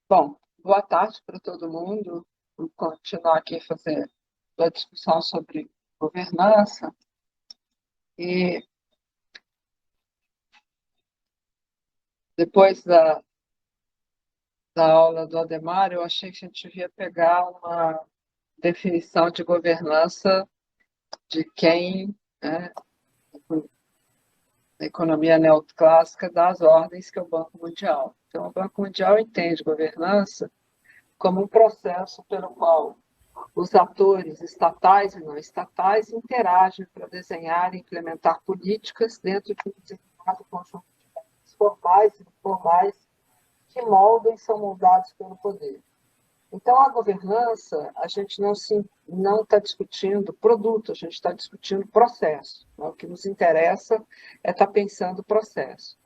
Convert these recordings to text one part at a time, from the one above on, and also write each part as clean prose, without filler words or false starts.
Bom, boa tarde para todo mundo. Vou continuar aqui fazendo a discussão sobre governança. E depois da aula do Ademar, eu achei que a gente devia pegar uma definição de governança de quem, né, na economia neoclássica, das ordens, que é o Banco Mundial. Então, o Banco Mundial entende governança como um processo pelo qual os atores estatais e não estatais interagem para desenhar e implementar políticas dentro de um determinado conjunto de regras formais e informais que moldam e são moldados pelo poder. Então, a governança, a gente não está discutindo produto, a gente está discutindo processo. O que nos interessa é estar pensando o processo.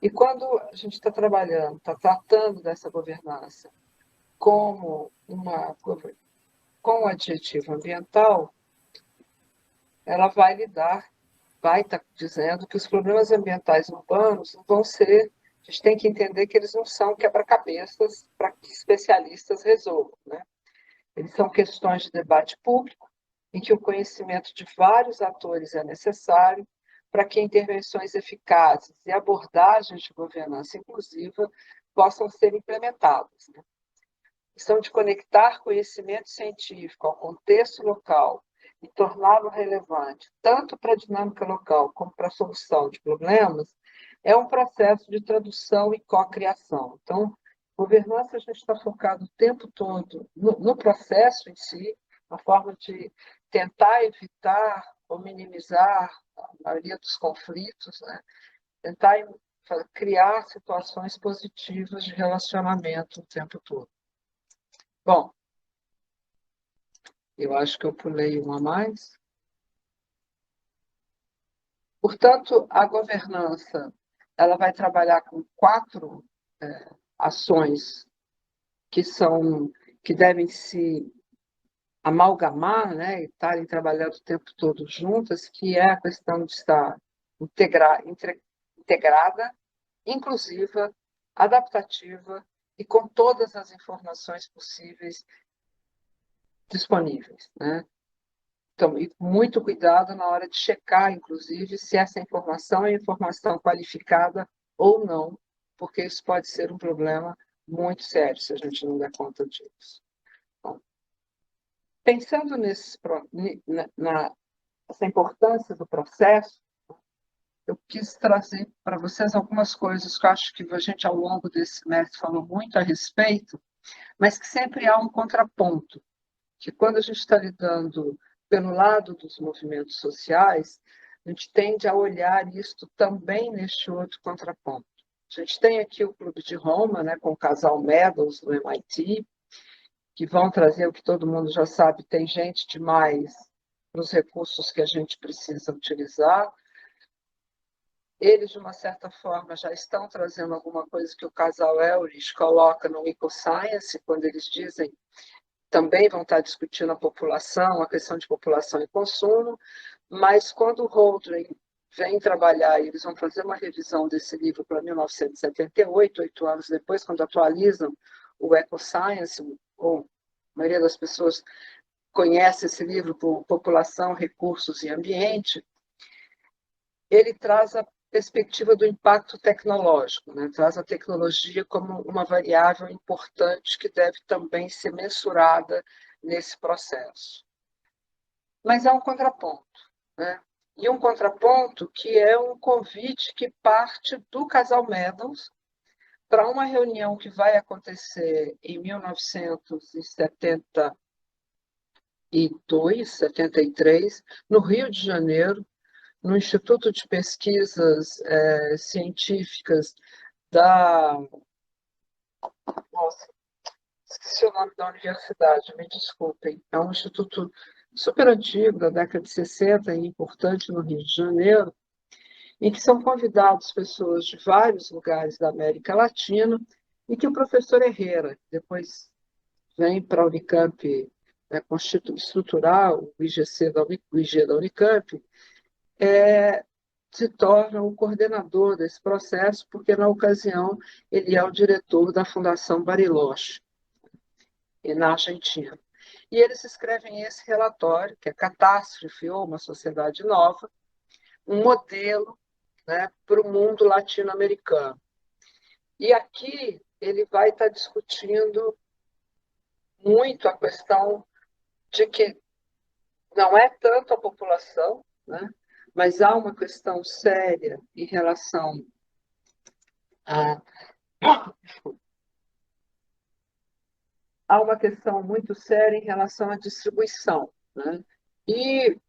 E quando a gente está trabalhando, está tratando dessa governança como com o adjetivo ambiental, ela vai estar dizendo que os problemas ambientais urbanos não vão ser, a gente tem que entender que eles não são quebra-cabeças para que especialistas resolvam, né? Eles são questões de debate público, em que o conhecimento de vários atores é necessário para que intervenções eficazes e abordagens de governança inclusiva possam ser implementadas, né? São de conectar conhecimento científico ao contexto local e torná-lo relevante tanto para a dinâmica local como para a solução de problemas, é um processo de tradução e cocriação. Então, governança, a gente está focado o tempo todo no processo em si, na forma de tentar evitar ou minimizar a maioria dos conflitos, né? Tentar criar situações positivas de relacionamento o tempo todo. Bom, eu acho que eu pulei um a mais. Portanto, a governança ela vai trabalhar com quatro ações que são que devem se amalgamar, né, e estarem trabalhando o tempo todo juntas, que é a questão de estar integrada, inclusiva, adaptativa e com todas as informações possíveis disponíveis, né? Então, e muito cuidado na hora de checar, inclusive, se essa informação é informação qualificada ou não, porque isso pode ser um problema muito sério se a gente não der conta disso. Bom, pensando nessa importância do processo, eu quis trazer para vocês algumas coisas que eu acho que a gente, ao longo desse semestre, falou muito a respeito, mas que sempre há um contraponto, que quando a gente está lidando pelo lado dos movimentos sociais, a gente tende a olhar isto também neste outro contraponto. A gente tem aqui o Clube de Roma, né, com o casal Meadows, do MIT, que vão trazer o que todo mundo já sabe, tem gente demais para os recursos que a gente precisa utilizar. Eles, de uma certa forma, já estão trazendo alguma coisa que o casal Elrich coloca no EcoScience, quando eles dizem também vão estar discutindo a população, a questão de população e consumo, mas quando o Holdren vem trabalhar, e eles vão fazer uma revisão desse livro para 1978, 8 anos depois, quando atualizam o EcoScience, ou a maioria das pessoas conhece esse livro por População, Recursos e Ambiente, ele traz a perspectiva do impacto tecnológico, né? Traz a tecnologia como uma variável importante que deve também ser mensurada nesse processo. Mas há um contraponto, né? E um contraponto que é um convite que parte do casal Meadows para uma reunião que vai acontecer em 1972, 73, no Rio de Janeiro, no Instituto de Pesquisas Científicas da... Nossa, esqueci o nome da universidade, me desculpem. É um instituto super antigo, da década de 60, e importante no Rio de Janeiro, em que são convidados pessoas de vários lugares da América Latina e que o professor Herrera, depois vem para a Unicamp, né, estruturar o IGC o IG da Unicamp, se torna o coordenador desse processo, porque, na ocasião, ele é o diretor da Fundação Bariloche, na Argentina. E eles escrevem esse relatório, que é Catástrofe ou uma Sociedade Nova, um modelo, né, para o mundo latino-americano. E aqui ele vai estar discutindo muito a questão de que não é tanto a população, né, mas há uma questão séria em relação a há uma questão muito séria em relação à distribuição, né? E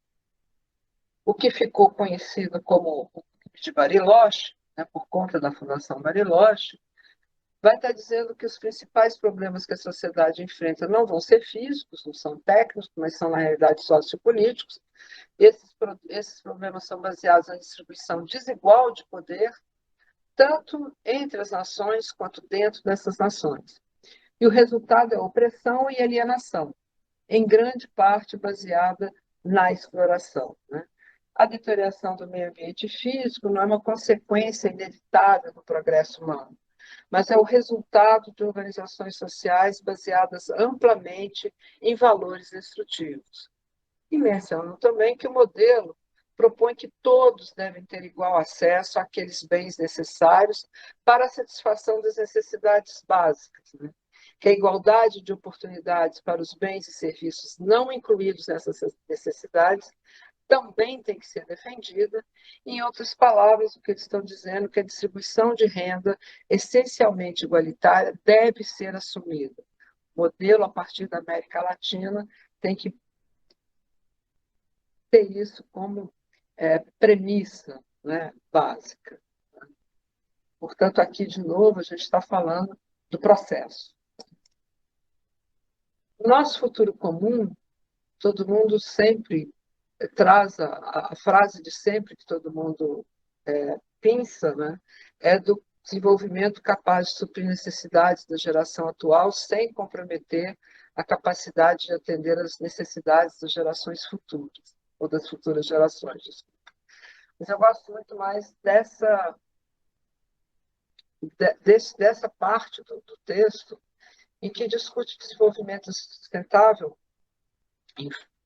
o que ficou conhecido como o de Bariloche, né, por conta da Fundação Bariloche, vai estar dizendo que os principais problemas que a sociedade enfrenta não vão ser físicos, não são técnicos, mas são, na realidade, sociopolíticos. Esses problemas são baseados na distribuição desigual de poder, tanto entre as nações quanto dentro dessas nações. E o resultado é opressão e alienação, em grande parte baseada na exploração, né? A deterioração do meio ambiente físico não é uma consequência inevitável do progresso humano, mas é o resultado de organizações sociais baseadas amplamente em valores destrutivos. E mencionam também que o modelo propõe que todos devem ter igual acesso àqueles bens necessários para a satisfação das necessidades básicas, né? Que a igualdade de oportunidades para os bens e serviços não incluídos nessas necessidades também tem que ser defendida. Em outras palavras, o que eles estão dizendo é que a distribuição de renda, essencialmente igualitária, deve ser assumida. O modelo, a partir da América Latina, tem que ter isso como premissa, né, básica. Portanto, aqui, de novo, a gente está falando do processo. O nosso futuro comum, todo mundo sempre traz a frase de sempre que todo mundo pensa, né, é do desenvolvimento capaz de suprir necessidades da geração atual sem comprometer a capacidade de atender às necessidades das gerações futuras, ou das futuras gerações. Mas eu gosto muito mais dessa parte do texto em que discute desenvolvimento sustentável,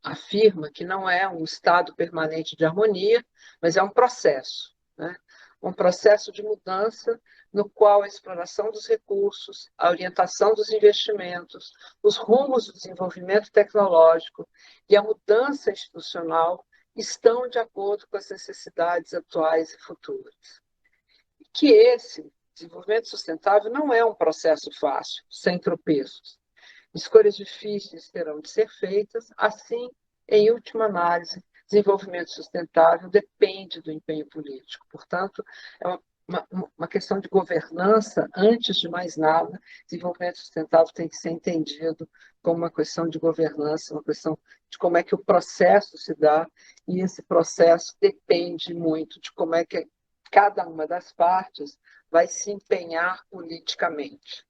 afirma que não é um estado permanente de harmonia, mas é um processo, né? Um processo de mudança no qual a exploração dos recursos, a orientação dos investimentos, os rumos do desenvolvimento tecnológico e a mudança institucional estão de acordo com as necessidades atuais e futuras. E que esse desenvolvimento sustentável não é um processo fácil, sem tropeços. Escolhas difíceis terão de ser feitas, assim, em última análise, desenvolvimento sustentável depende do empenho político. Portanto, é uma questão de governança, antes de mais nada, desenvolvimento sustentável tem que ser entendido como uma questão de governança, uma questão de como é que o processo se dá, e esse processo depende muito de como é que cada uma das partes vai se empenhar politicamente.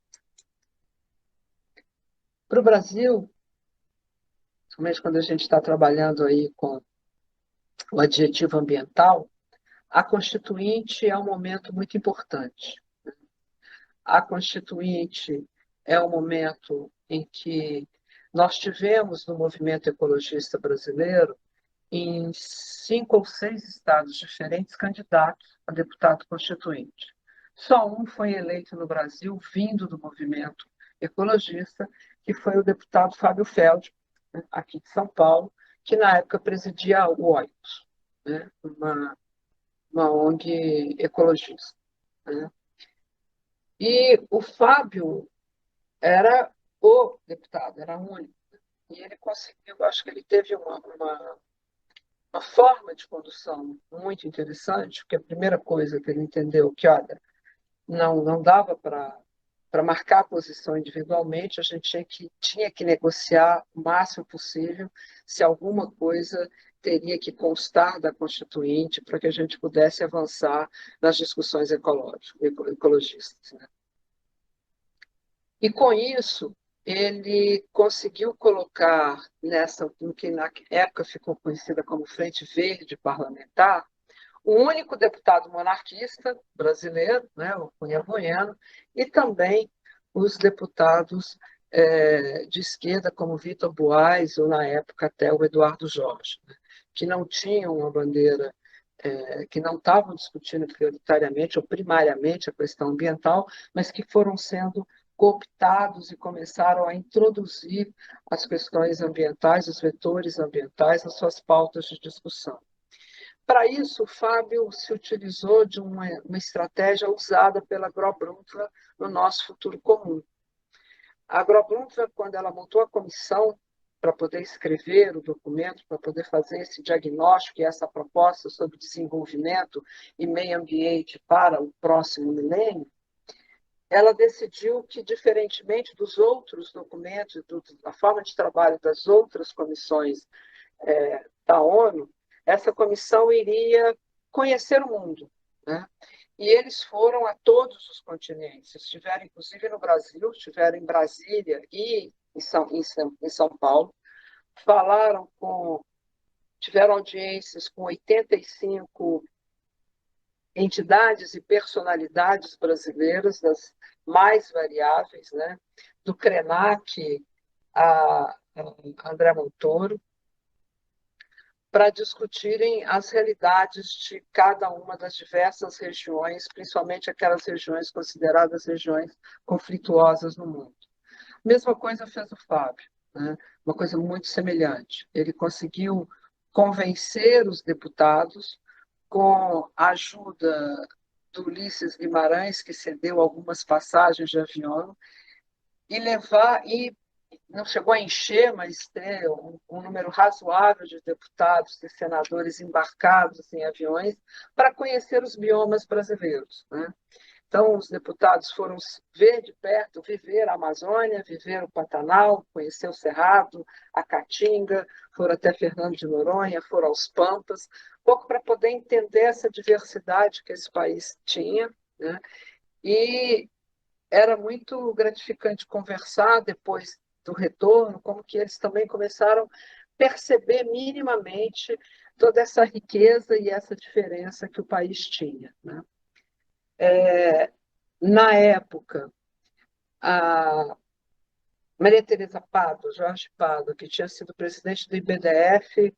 Para o Brasil, principalmente quando a gente está trabalhando aí com o adjetivo ambiental, a Constituinte é um momento muito importante. A Constituinte é um momento em que nós tivemos no movimento ecologista brasileiro, em 5 ou 6 estados diferentes, candidatos a deputado constituinte. Só um foi eleito no Brasil, vindo do movimento ecologista, que foi o deputado Fábio Feld, aqui de São Paulo, que na época presidia o OIT, né? uma ONG ecologista. Né? E o Fábio era o deputado, era único. E ele conseguiu, acho que ele teve uma forma de condução muito interessante, porque a primeira coisa que ele entendeu que, olha, não dava para marcar a posição individualmente, a gente tinha que negociar o máximo possível se alguma coisa teria que constar da Constituinte para que a gente pudesse avançar nas discussões ecologistas. Né? E com isso, ele conseguiu colocar no que na época ficou conhecida como Frente Verde Parlamentar, o único deputado monarquista brasileiro, né, o Cunha Bueno, e também os deputados de esquerda, como Vitor Buarque, ou na época até o Eduardo Jorge, né, que não tinham uma bandeira, que não estavam discutindo prioritariamente ou primariamente a questão ambiental, mas que foram sendo cooptados e começaram a introduzir as questões ambientais, os vetores ambientais nas suas pautas de discussão. Para isso, o Fábio se utilizou de uma estratégia usada pela Grobruntra no nosso futuro comum. A Grobruntra, quando ela montou a comissão para poder escrever o documento, para poder fazer esse diagnóstico e essa proposta sobre desenvolvimento e meio ambiente para o próximo milênio, ela decidiu que, diferentemente dos outros documentos, da forma de trabalho das outras comissões da ONU, essa comissão iria conhecer o mundo, né? E eles foram a todos os continentes, estiveram inclusive no Brasil, estiveram em Brasília e em São Paulo, tiveram audiências com 85 entidades e personalidades brasileiras, das mais variáveis, né? Do Krenak a André Montoro, para discutirem as realidades de cada uma das diversas regiões, principalmente aquelas regiões consideradas regiões conflituosas no mundo. Mesma coisa fez o Fábio, né? Uma coisa muito semelhante. Ele conseguiu convencer os deputados com a ajuda do Ulisses Guimarães, que cedeu algumas passagens de avião, e não chegou a encher, mas ter um número razoável de deputados e senadores embarcados em aviões para conhecer os biomas brasileiros, né? Então, os deputados foram ver de perto, viver a Amazônia, viver o Pantanal, conhecer o Cerrado, a Caatinga, foram até Fernando de Noronha, foram aos Pampas, um pouco para poder entender essa diversidade que esse país tinha, né? E era muito gratificante conversar depois do retorno, como que eles também começaram a perceber minimamente toda essa riqueza e essa diferença que o país tinha, né? Na época, a Maria Teresa Pado, Jorge Pado, que tinha sido presidente do IBDF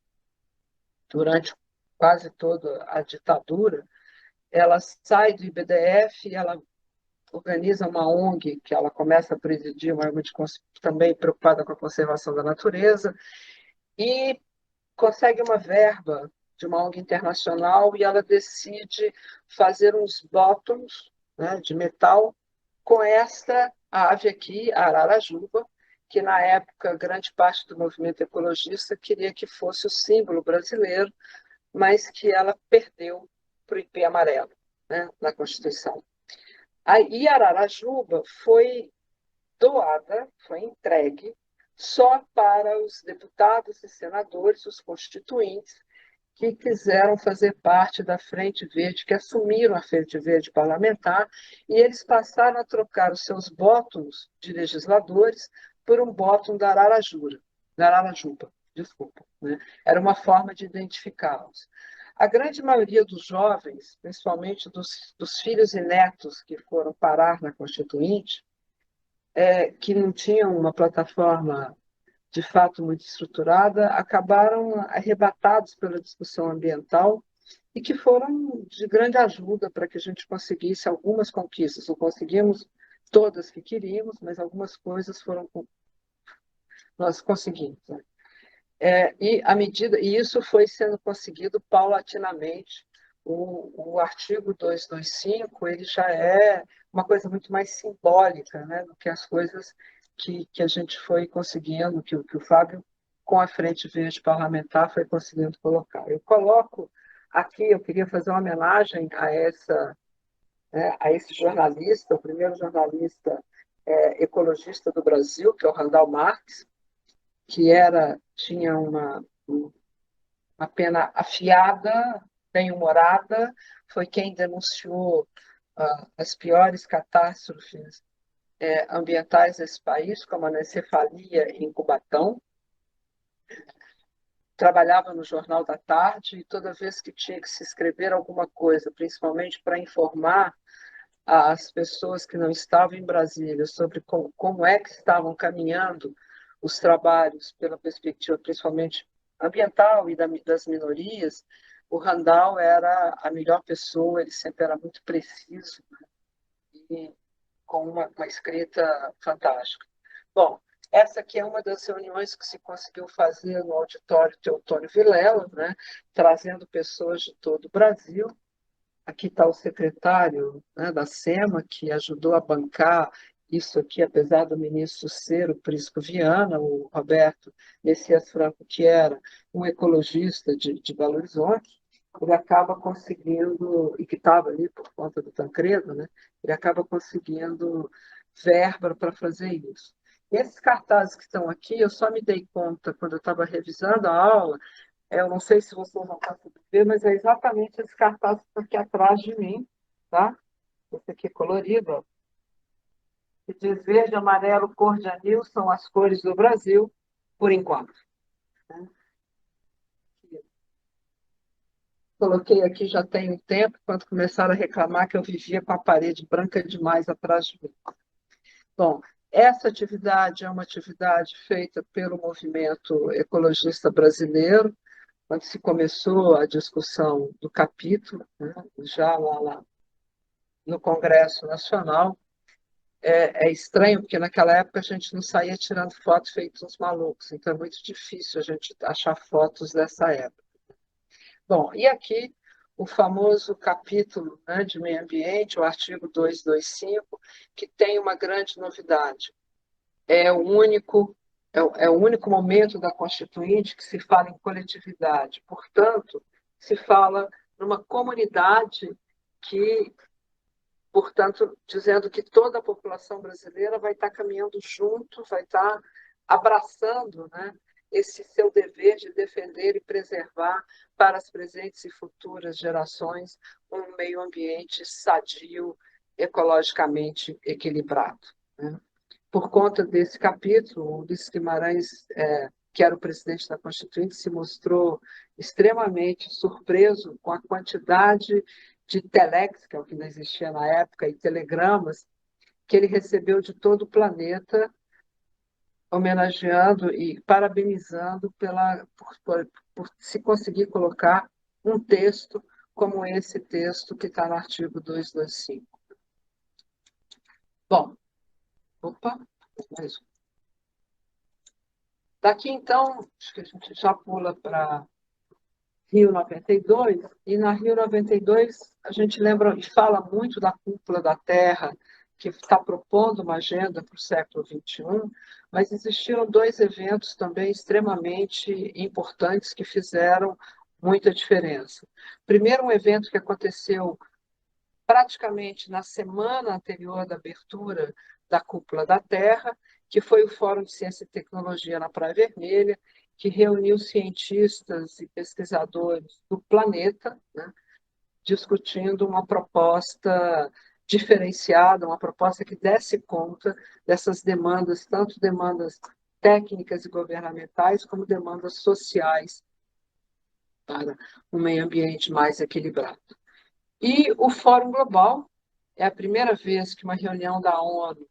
durante quase toda a ditadura, ela sai do IBDF e ela organiza uma ONG que ela começa a presidir, uma ONG também preocupada com a conservação da natureza, e consegue uma verba de uma ONG internacional e ela decide fazer uns bottoms, né, de metal com esta ave aqui, a ararajuba, que na época grande parte do movimento ecologista queria que fosse o símbolo brasileiro, mas que ela perdeu para o ipê amarelo, né, na Constituição. A Ararajuba foi doada, foi entregue só para os deputados e senadores, os constituintes, que quiseram fazer parte da Frente Verde, que assumiram a Frente Verde parlamentar, e eles passaram a trocar os seus bótons de legisladores por um bóton da Ararajuba, desculpa, né? Era uma forma de identificá-los. A grande maioria dos jovens, principalmente dos filhos e netos que foram parar na Constituinte, que não tinham uma plataforma de fato muito estruturada, acabaram arrebatados pela discussão ambiental e que foram de grande ajuda para que a gente conseguisse algumas conquistas. Não conseguimos todas que queríamos, mas algumas coisas nós conseguimos, né? E isso foi sendo conseguido paulatinamente. O artigo 225 ele já é uma coisa muito mais simbólica, né, do que as coisas que a gente foi conseguindo, que o Fábio, com a Frente Verde Parlamentar, foi conseguindo colocar. Eu coloco aqui, eu queria fazer uma homenagem né, a esse jornalista, o primeiro jornalista ecologista do Brasil, que é o Randall Marques, que tinha uma pena afiada, bem-humorada, foi quem denunciou as piores catástrofes ambientais desse país, como a anencefalia em Cubatão. trabalhava no Jornal da Tarde e toda vez que tinha que se escrever alguma coisa, principalmente para informar as pessoas que não estavam em Brasília sobre como é que estavam caminhando os trabalhos pela perspectiva principalmente ambiental e das minorias, o Randall era a melhor pessoa, ele sempre era muito preciso e com uma escrita fantástica. Bom, essa aqui é uma das reuniões que se conseguiu fazer no auditório Teotônio Vilela, né, trazendo pessoas de todo o Brasil. Aqui está o secretário, né, da SEMA, que ajudou a bancar isso aqui, apesar do ministro ser o Prisco Viana, o Roberto Messias Franco, que era um ecologista de Belo Horizonte, ele acaba conseguindo, e que estava ali por conta do Tancredo, né, ele acaba conseguindo verba para fazer isso. Esses cartazes que estão aqui, eu só me dei conta quando eu estava revisando a aula, eu não sei se vocês vão conseguir ver, mas é exatamente esse cartaz que está aqui atrás de mim, tá? Esse aqui é colorido, ó, que diz verde, amarelo, cor de anil são as cores do Brasil, por enquanto. Né? Coloquei aqui já tem um tempo, quando começaram a reclamar que eu vivia com a parede branca demais atrás de mim. Bom, essa atividade é uma atividade feita pelo movimento ecologista brasileiro, quando se começou a discussão do capítulo, né, já lá no Congresso Nacional. É estranho, porque naquela época a gente não saía tirando fotos feitos uns malucos, então é muito difícil a gente achar fotos dessa época. Bom, e aqui o famoso capítulo, né, de meio ambiente, o artigo 225, que tem uma grande novidade. É o único momento da Constituinte que se fala em coletividade. Portanto, se fala numa comunidade que, portanto, dizendo que toda a população brasileira vai estar caminhando junto, vai estar abraçando, né, esse seu dever de defender e preservar para as presentes e futuras gerações um meio ambiente sadio, ecologicamente equilibrado. Né? Por conta desse capítulo, o Ulisses Guimarães, que era o presidente da Constituinte, se mostrou extremamente surpreso com a quantidade de telex, que é o que não existia na época, e telegramas, que ele recebeu de todo o planeta, homenageando e parabenizando por se conseguir colocar um texto como esse texto que está no artigo 225. Bom, opa, mais um. Daqui, então, acho que a gente já pula para Rio 92, e na Rio 92 a gente lembra e fala muito da cúpula da Terra, que está propondo uma agenda para o século XXI, mas existiram dois eventos também extremamente importantes que fizeram muita diferença. Primeiro, um evento que aconteceu praticamente na semana anterior da abertura da Cúpula da Terra, que foi o Fórum de Ciência e Tecnologia na Praia Vermelha, que reuniu cientistas e pesquisadores do planeta, né, discutindo uma proposta diferenciada, uma proposta que desse conta dessas demandas, tanto demandas técnicas e governamentais, como demandas sociais para um meio ambiente mais equilibrado. E o Fórum Global é a primeira vez que uma reunião da ONU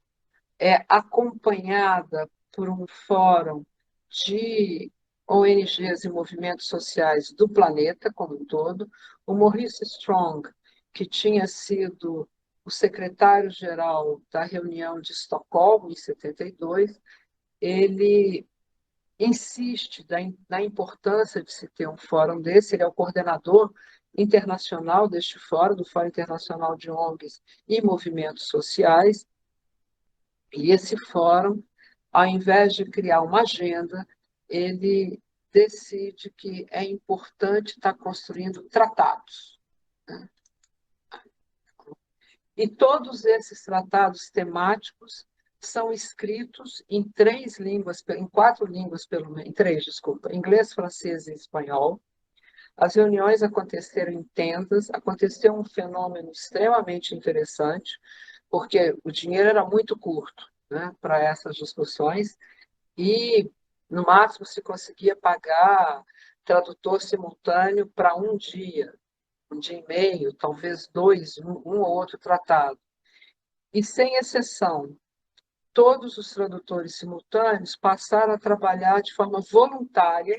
é acompanhada por um fórum de ONGs e movimentos sociais do planeta como um todo. O Maurice Strong, que tinha sido o secretário-geral da reunião de Estocolmo, em 72, ele insiste na importância de se ter um fórum desse, ele é o coordenador internacional deste fórum, do Fórum Internacional de ONGs e Movimentos Sociais, e esse fórum, ao invés de criar uma agenda, ele decide que é importante estar construindo tratados. Né? E todos esses tratados temáticos são escritos em quatro línguas, em três, desculpa, inglês, francês e espanhol. As reuniões aconteceram em tendas, aconteceu um fenômeno extremamente interessante, porque o dinheiro era muito curto, né, para essas discussões, e no máximo se conseguia pagar tradutor simultâneo para um dia e meio, talvez dois, um ou outro tratado. E, sem exceção, todos os tradutores simultâneos passaram a trabalhar de forma voluntária,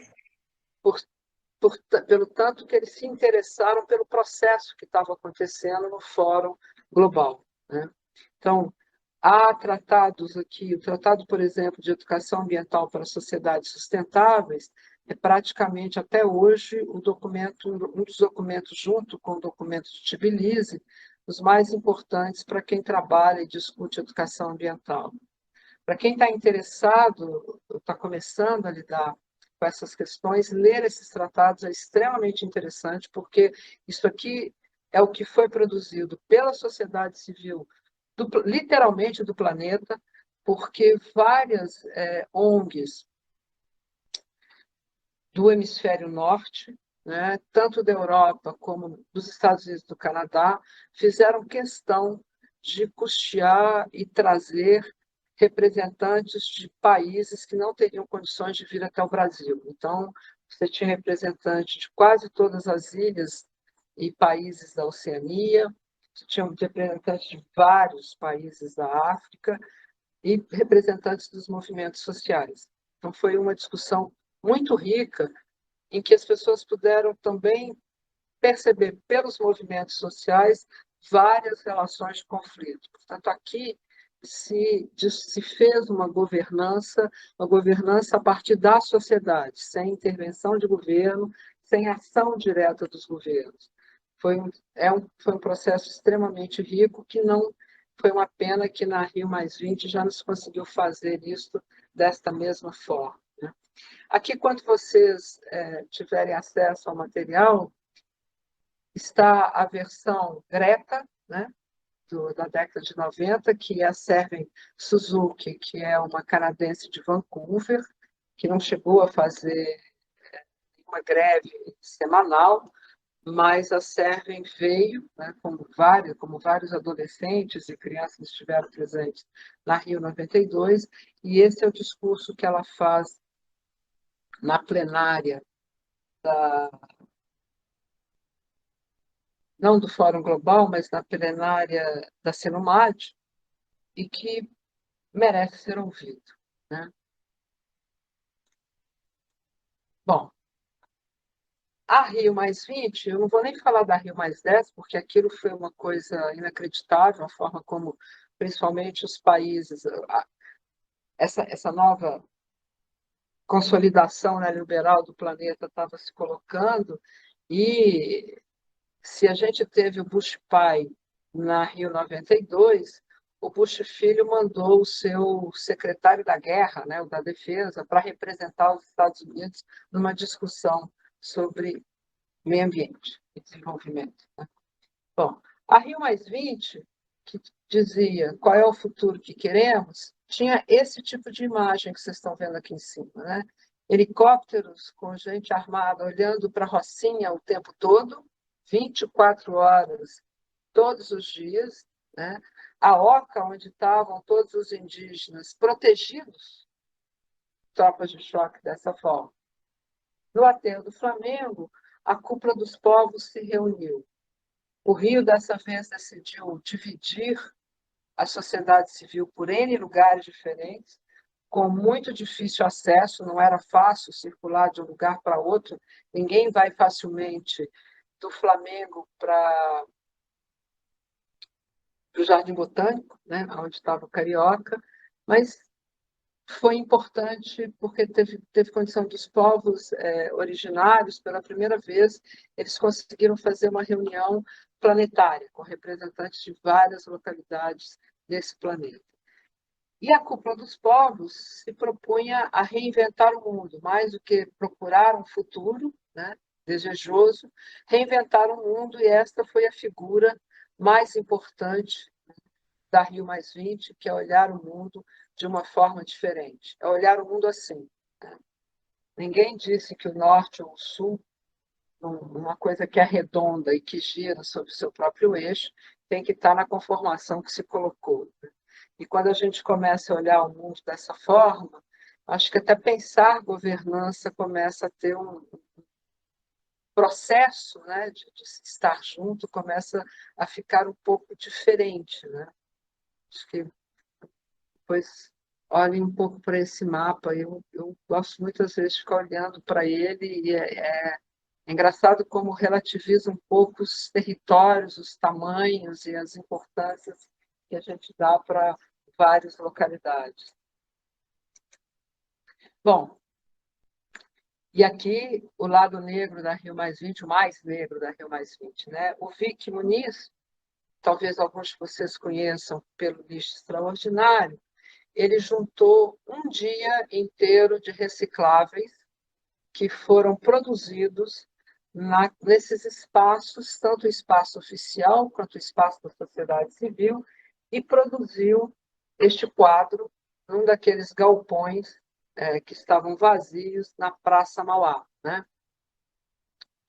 pelo tanto que eles se interessaram pelo processo que estava acontecendo no Fórum Global, né? Então, há tratados aqui, o Tratado, por exemplo, de Educação Ambiental para Sociedades Sustentáveis, é praticamente, até hoje, um dos documentos, junto com o documento de Tbilisi, os mais importantes para quem trabalha e discute educação ambiental. Para quem está interessado, está começando a lidar com essas questões, ler esses tratados é extremamente interessante, porque isso aqui é o que foi produzido pela sociedade civil, literalmente do planeta, porque várias ONGs do hemisfério norte, né, tanto da Europa como dos Estados Unidos e do Canadá, fizeram questão de custear e trazer representantes de países que não teriam condições de vir até o Brasil. Então, você tinha representantes de quase todas as ilhas e países da Oceania, você tinha representantes de vários países da África e representantes dos movimentos sociais. Então, foi uma discussão muito rica, em que as pessoas puderam também perceber pelos movimentos sociais várias relações de conflito. Portanto, aqui se fez uma governança a partir da sociedade, sem intervenção de governo, sem ação direta dos governos. Foi um processo extremamente rico, que não foi uma pena que na Rio+20 já não se conseguiu fazer isso desta mesma forma, né? Aqui, quando vocês tiverem acesso ao material, está a versão Greta, né, da década de 90, que é a Serven Suzuki, que é uma canadense de Vancouver, que não chegou a fazer uma greve semanal, mas a Serven veio, né, como vários adolescentes e crianças estiveram presentes na Rio 92, e esse é o discurso que ela faz na plenária, não do Fórum Global, mas na plenária da Senumad, e que merece ser ouvido, né? Bom, a Rio+20, eu não vou nem falar da Rio+10, porque aquilo foi uma coisa inacreditável, a forma como, principalmente, os países, essa nova consolidação neoliberal do planeta estava se colocando, e se a gente teve o Bush pai na Rio 92, o Bush filho mandou o seu secretário da guerra, né, o da defesa, para representar os Estados Unidos numa discussão sobre meio ambiente e desenvolvimento, né? Bom, a Rio+20, que dizia qual é o futuro que queremos, tinha esse tipo de imagem que vocês estão vendo aqui em cima, né? Helicópteros com gente armada olhando para a Rocinha o tempo todo, 24 horas, todos os dias, né? A Oca, onde estavam todos os indígenas protegidos, tropas de choque dessa forma. No aterro do Flamengo, a cúpula dos povos se reuniu. O Rio, dessa vez, decidiu dividir a sociedade civil por N lugares diferentes, com muito difícil acesso, não era fácil circular de um lugar para outro, ninguém vai facilmente do Flamengo para o Jardim Botânico, né, onde estava o Carioca, mas foi importante porque teve condição dos povos originários, pela primeira vez, eles conseguiram fazer uma reunião planetária, com representantes de várias localidades desse planeta. E a Cúpula dos Povos se propunha a reinventar o mundo, mais do que procurar um futuro, né, desejoso, reinventar o mundo, e esta foi a figura mais importante da Rio+20, que é olhar o mundo de uma forma diferente, é olhar o mundo assim, né? Ninguém disse que o norte ou o sul, uma coisa que é redonda e que gira sobre o seu próprio eixo, tem que estar na conformação que se colocou, né? E quando a gente começa a olhar o mundo dessa forma, acho que até pensar governança começa a ter processo, né, de estar junto começa a ficar um pouco diferente, né? Acho que depois olhem um pouco para esse mapa. Eu gosto muitas vezes de ficar olhando para ele e é engraçado como relativiza um pouco os territórios, os tamanhos e as importâncias que a gente dá para várias localidades. Bom, e aqui o lado negro da Rio+20, o mais negro da Rio+20, né? O Vic Muniz, talvez alguns de vocês conheçam pelo lixo extraordinário, ele juntou um dia inteiro de recicláveis que foram produzidos nesses espaços, tanto o espaço oficial quanto o espaço da sociedade civil, e produziu este quadro num daqueles galpões que estavam vazios na Praça Mauá, né?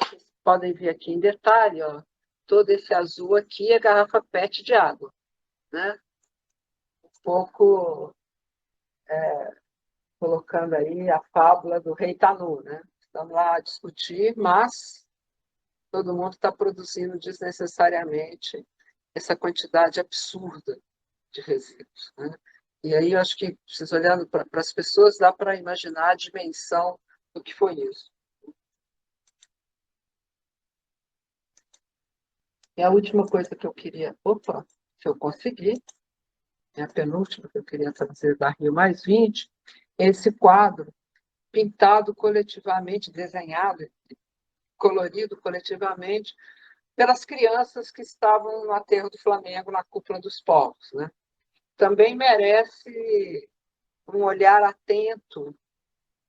Vocês podem ver aqui em detalhe, ó, todo esse azul aqui é garrafa PET de água, né? Um pouco colocando aí a fábula do rei Tanu, né? Estamos lá a discutir, mas todo mundo está produzindo desnecessariamente essa quantidade absurda de resíduos, né? E aí eu acho que, vocês olhando para as pessoas, dá para imaginar a dimensão do que foi isso. E a última coisa que eu queria... Opa, se eu conseguir, é a penúltima que eu queria trazer da Rio+20, esse quadro pintado coletivamente, desenhado, colorido coletivamente, pelas crianças que estavam no aterro do Flamengo, na Cúpula dos Povos, né? Também merece um olhar atento,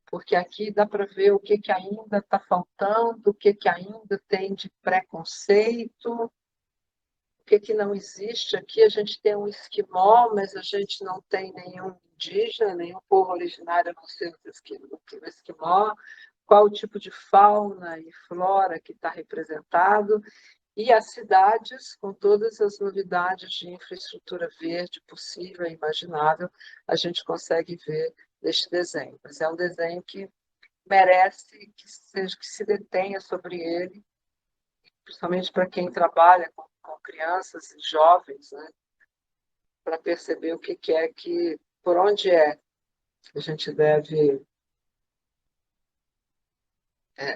porque aqui dá para ver o que ainda está faltando, o que ainda tem de preconceito, o que não existe. Aqui a gente tem um esquimó, mas a gente não tem nenhum indígena, nenhum povo originário a não ser o esquimó. Qual o tipo de fauna e flora que está representado, e as cidades, com todas as novidades de infraestrutura verde possível e imaginável, a gente consegue ver neste desenho. Mas é um desenho que merece que se detenha sobre ele, principalmente para quem trabalha com crianças e jovens, né? Para perceber o que é que, por onde é que a gente deve,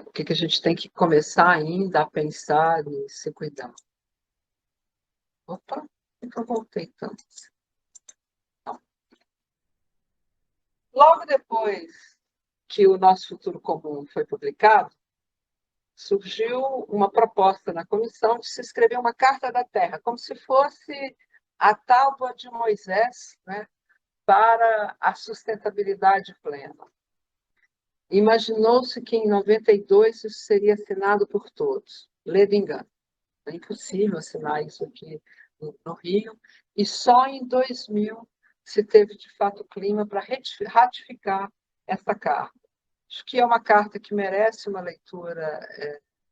o que a gente tem que começar ainda a pensar e se cuidar. Opa, eu voltei tanto. Logo depois que o Nosso Futuro Comum foi publicado, surgiu uma proposta na comissão de se escrever uma Carta da Terra, como se fosse a tábua de Moisés, né, para a sustentabilidade plena. Imaginou-se que em 92 isso seria assinado por todos. Ledo engano. É impossível assinar isso aqui no Rio. E só em 2000 se teve, de fato, clima para ratificar essa carta. Acho que é uma carta que merece uma leitura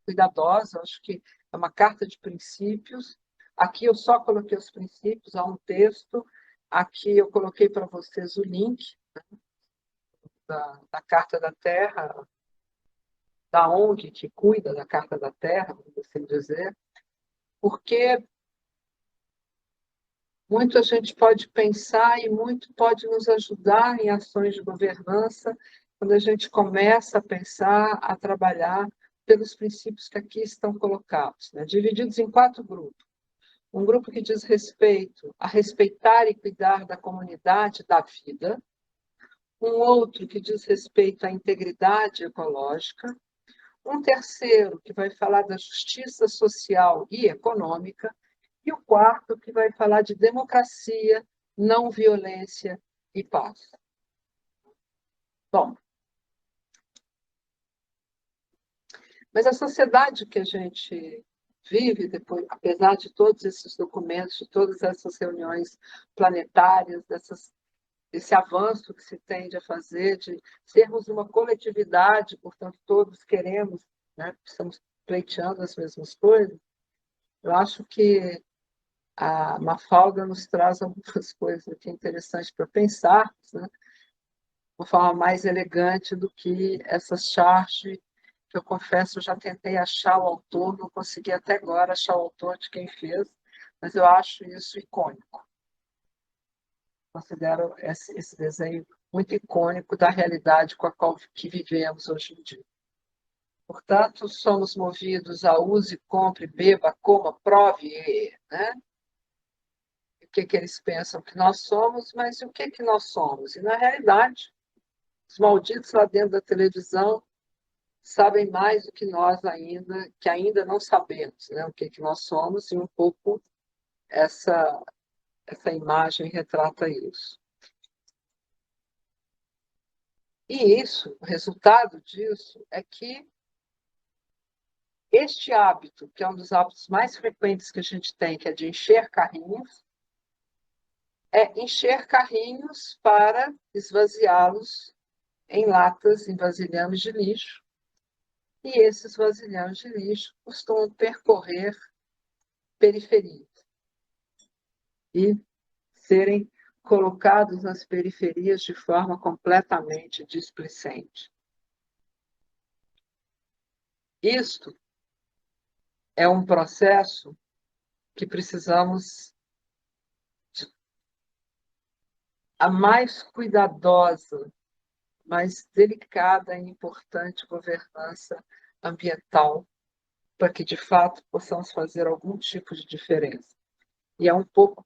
cuidadosa, acho que é uma carta de princípios. Aqui eu só coloquei os princípios, há um texto. Aqui eu coloquei para vocês o link da Carta da Terra, da ONG que cuida da Carta da Terra, por assim dizer, porque muito a gente pode pensar e muito pode nos ajudar em ações de governança quando a gente começa a pensar, a trabalhar pelos princípios que aqui estão colocados, né? Divididos em 4 grupos. Um grupo que diz respeito a respeitar e cuidar da comunidade da vida. Um outro que diz respeito à integridade ecológica. Um terceiro que vai falar da justiça social e econômica. E o quarto, que vai falar de democracia, não violência e paz. Bom, mas a sociedade que a gente vive, depois, apesar de todos esses documentos, de todas essas reuniões planetárias, desse avanço que se tende a fazer, de sermos uma coletividade, portanto, todos queremos, né, estamos pleiteando as mesmas coisas, eu acho que a Mafalda nos traz algumas coisas aqui interessantes para pensar, né? Uma forma mais elegante do que essa charge que eu confesso, eu já tentei achar o autor, não consegui até agora achar o autor de quem fez, mas eu acho isso icônico. Considero esse desenho muito icônico da realidade com a qual que vivemos hoje em dia. Portanto, somos movidos a use, compre, beba, coma, prove, né? O que eles pensam que nós somos, mas o que nós somos? E, na realidade, os malditos lá dentro da televisão sabem mais do que nós ainda, que ainda não sabemos, né? O que nós somos, e um pouco essa imagem retrata isso. E isso, o resultado disso é que este hábito, que é um dos hábitos mais frequentes que a gente tem, que é de encher carrinhos, é encher carrinhos para esvaziá-los em latas, em vasilhames de lixo. E esses vasilhames de lixo costumam percorrer periferias e serem colocados nas periferias de forma completamente displicente. Isto é um processo que precisamos de a mais cuidadosa, mais delicada e importante governança ambiental para que, de fato, possamos fazer algum tipo de diferença. E é um pouco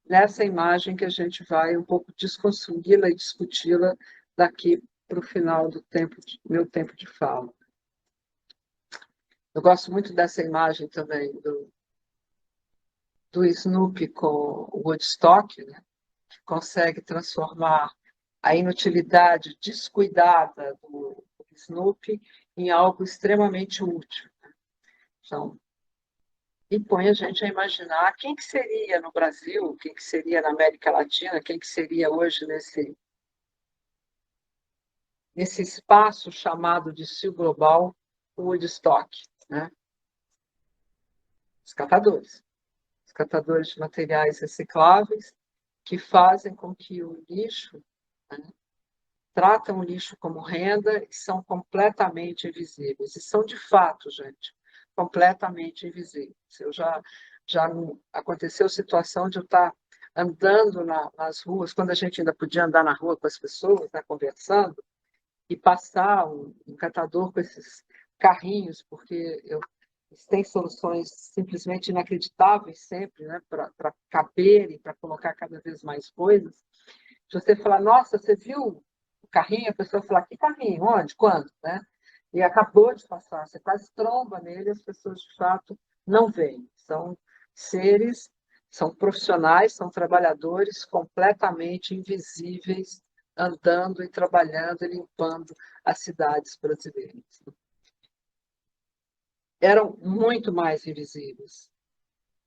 nessa imagem que a gente vai um pouco desconstruí-la e discuti-la daqui para o final do meu tempo de fala. Eu gosto muito dessa imagem também do Snoopy com o Woodstock, né? Que consegue transformar a inutilidade descuidada do Snoopy em algo extremamente útil. Então, e põe a gente a imaginar quem que seria no Brasil, quem que seria na América Latina, quem que seria hoje nesse espaço chamado de Sul Global, o Woodstock, né? Os catadores de materiais recicláveis que fazem com que o lixo, né, tratam o lixo como renda e são completamente invisíveis. E são, de fato, gente, completamente invisíveis. Já aconteceu situação de eu estar andando nas ruas, quando a gente ainda podia andar na rua com as pessoas, né, conversando, e passar um catador com esses carrinhos, porque tem soluções simplesmente inacreditáveis sempre, né, para caber e para colocar cada vez mais coisas. Se você falar, nossa, você viu o carrinho? A pessoa fala, que carrinho? Onde? Quando? Né? E acabou de passar, você quase tromba nele, as pessoas de fato não veem. São seres, são profissionais, são trabalhadores completamente invisíveis, andando e trabalhando e limpando as cidades brasileiras. Eram muito mais invisíveis,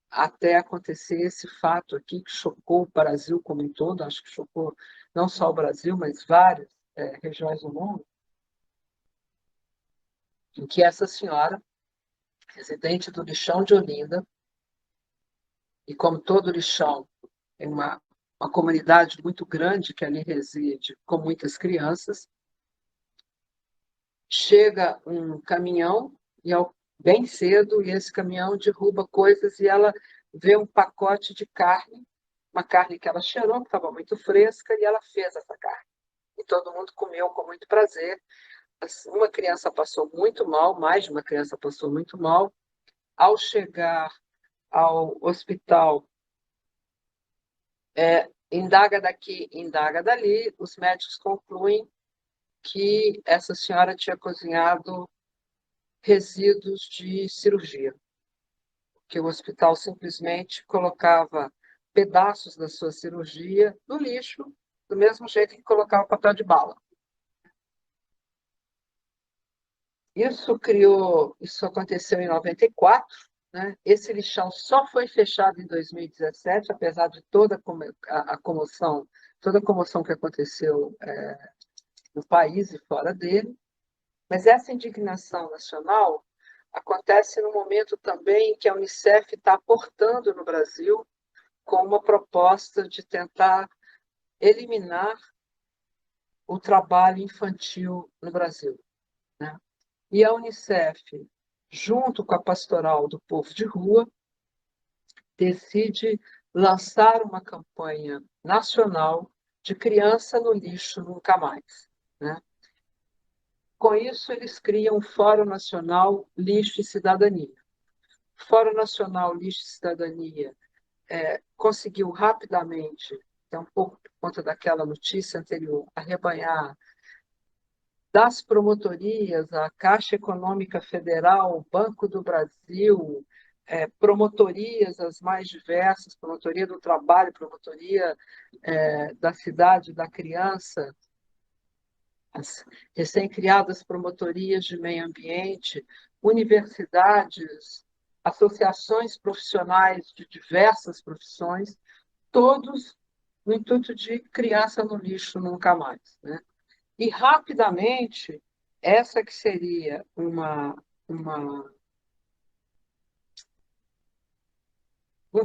até acontecer esse fato aqui que chocou o Brasil como um todo, acho que chocou não só o Brasil, mas várias regiões do mundo, em que essa senhora, residente do lixão de Olinda, e como todo lixão, tem uma comunidade muito grande que ali reside, com muitas crianças, chega um caminhão, bem cedo, e esse caminhão derruba coisas e ela vê um pacote de carne, uma carne que ela cheirou, que estava muito fresca, e ela fez essa carne. E todo mundo comeu com muito prazer. Uma criança passou muito mal, mais de uma criança passou muito mal. Ao chegar ao hospital, indaga daqui, indaga dali, os médicos concluem que essa senhora tinha cozinhado resíduos de cirurgia, que o hospital simplesmente colocava pedaços da sua cirurgia no lixo, do mesmo jeito que colocava papel de bala. Isso aconteceu em 94, né? Esse lixão só foi fechado em 2017, apesar de toda a comoção, toda a comoção que aconteceu no país e fora dele. Mas essa indignação nacional acontece no momento também em que a Unicef está aportando no Brasil com uma proposta de tentar eliminar o trabalho infantil no Brasil, né? E a Unicef, junto com a Pastoral do Povo de Rua, decide lançar uma campanha nacional de criança no lixo nunca mais, né? Com isso, eles criam o Fórum Nacional Lixo e Cidadania. O Fórum Nacional Lixo e Cidadania conseguiu rapidamente, então, um pouco por conta daquela notícia anterior, arrebanhar das promotorias, a Caixa Econômica Federal, o Banco do Brasil, promotorias as mais diversas, promotoria do trabalho, promotoria da cidade da criança, as recém-criadas promotorias de meio ambiente, universidades, associações profissionais de diversas profissões, todos no intuito de criança no lixo nunca mais, né? E, rapidamente, essa que seria um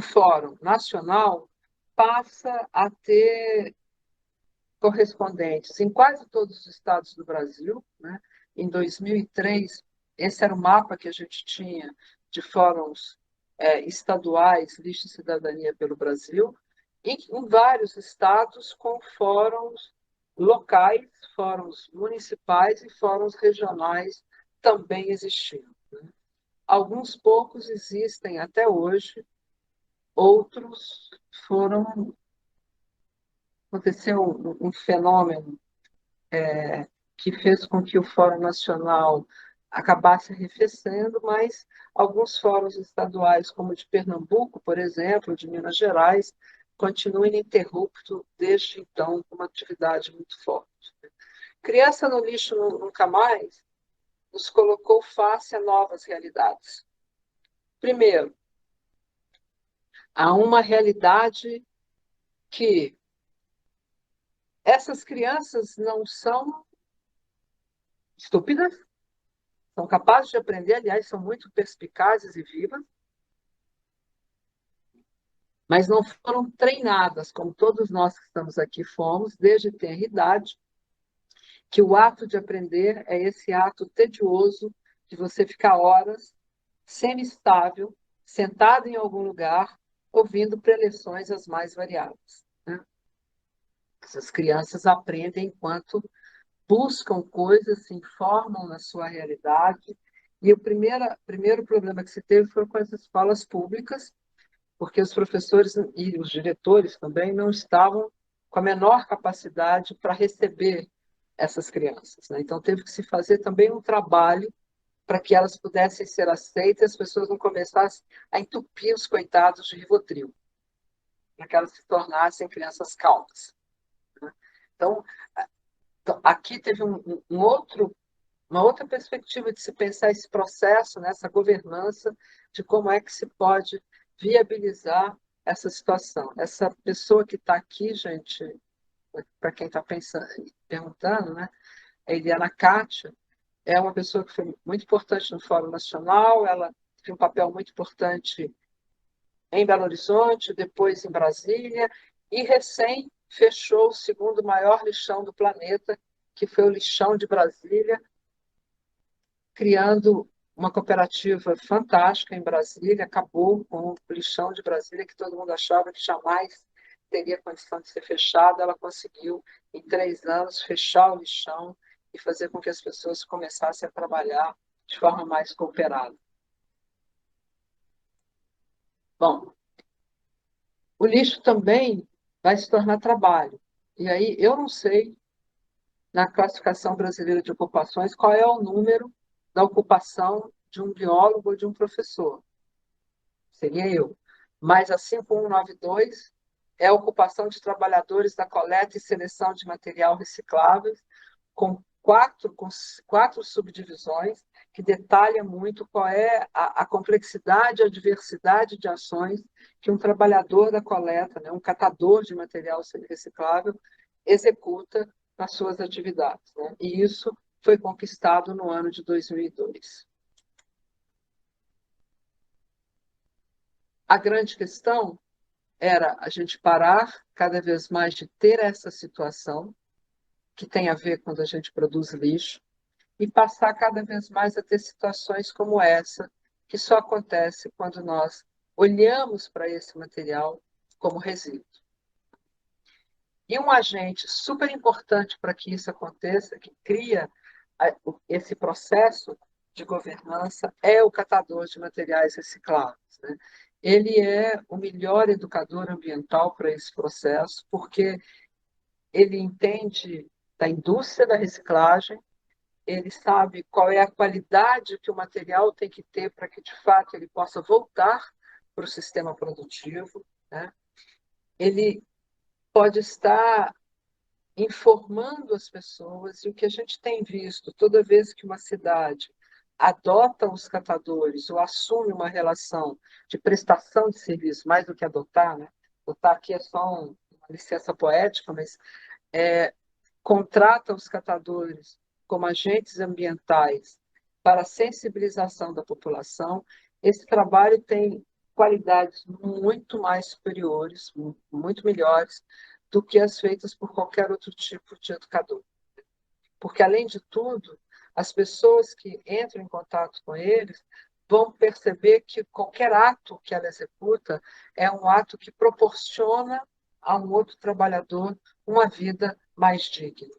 fórum nacional passa a ter correspondentes em quase todos os estados do Brasil, né? Em 2003, esse era o mapa que a gente tinha de fóruns estaduais, lixo e cidadania pelo Brasil, e em vários estados com fóruns locais, fóruns municipais e fóruns regionais também existiam, né? Alguns poucos existem até hoje, outros foram. Aconteceu um fenômeno que fez com que o Fórum Nacional acabasse arrefecendo, mas alguns fóruns estaduais, como o de Pernambuco, por exemplo, de Minas Gerais, continuam ininterrupto desde então, com uma atividade muito forte. Criança no lixo nunca mais nos colocou face a novas realidades. Primeiro, há uma realidade que essas crianças não são estúpidas, são capazes de aprender, aliás, são muito perspicazes e vivas, mas não foram treinadas, como todos nós que estamos aqui fomos, desde tenra idade, que o ato de aprender é esse ato tedioso de você ficar horas semi-estável, sentado em algum lugar, ouvindo preleções as mais variadas, né? Essas crianças aprendem enquanto buscam coisas, se informam na sua realidade. E o primeiro problema que se teve foi com as escolas públicas, porque os professores e os diretores também não estavam com a menor capacidade para receber essas crianças, né? Então, teve que se fazer também um trabalho para que elas pudessem ser aceitas e as pessoas não começassem a entupir os coitados de Rivotril, para que elas se tornassem crianças calmas, né? Então, aqui teve uma outra perspectiva de se pensar esse processo, né, essa governança, de como é que se pode viabilizar essa situação. Essa pessoa que está aqui, gente, para quem está perguntando, né, a Eliana Kátia, é uma pessoa que foi muito importante no Fórum Nacional, ela teve um papel muito importante em Belo Horizonte, depois em Brasília, e recém fechou o segundo maior lixão do planeta, que foi o lixão de Brasília, criando uma cooperativa fantástica em Brasília, acabou com o lixão de Brasília, que todo mundo achava que jamais teria condição de ser fechado. Ela conseguiu, em 3 anos, fechar o lixão e fazer com que as pessoas começassem a trabalhar de forma mais cooperada. Bom, o lixo também vai se tornar trabalho. E aí, eu não sei, na classificação brasileira de ocupações, qual é o número da ocupação de um biólogo ou de um professor. Seria eu. Mas a 5192 é a ocupação de trabalhadores da coleta e seleção de material reciclável, com quatro subdivisões, que detalha muito qual é a complexidade, a diversidade de ações que um trabalhador da coleta, né, um catador de material reciclável, executa nas suas atividades, né? E isso foi conquistado no ano de 2002. A grande questão era a gente parar cada vez mais de ter essa situação, que tem a ver quando a gente produz lixo, e passar cada vez mais a ter situações como essa, que só acontece quando nós olhamos para esse material como resíduo. E um agente super importante para que isso aconteça, que cria esse processo de governança, é o catador de materiais recicláveis, né? Ele é o melhor educador ambiental para esse processo, porque ele entende da indústria da reciclagem, ele sabe qual é a qualidade que o material tem que ter para que, de fato, ele possa voltar para o sistema produtivo, né? Ele pode estar informando as pessoas, e o que a gente tem visto toda vez que uma cidade adota os catadores ou assume uma relação de prestação de serviço, mais do que adotar, né? Adotar aqui é só uma licença poética, mas contrata os catadores como agentes ambientais para a sensibilização da população, esse trabalho tem qualidades muito mais superiores, muito melhores do que as feitas por qualquer outro tipo de educador. Porque, além de tudo, as pessoas que entram em contato com eles vão perceber que qualquer ato que ela executa é um ato que proporciona a um outro trabalhador uma vida mais digna.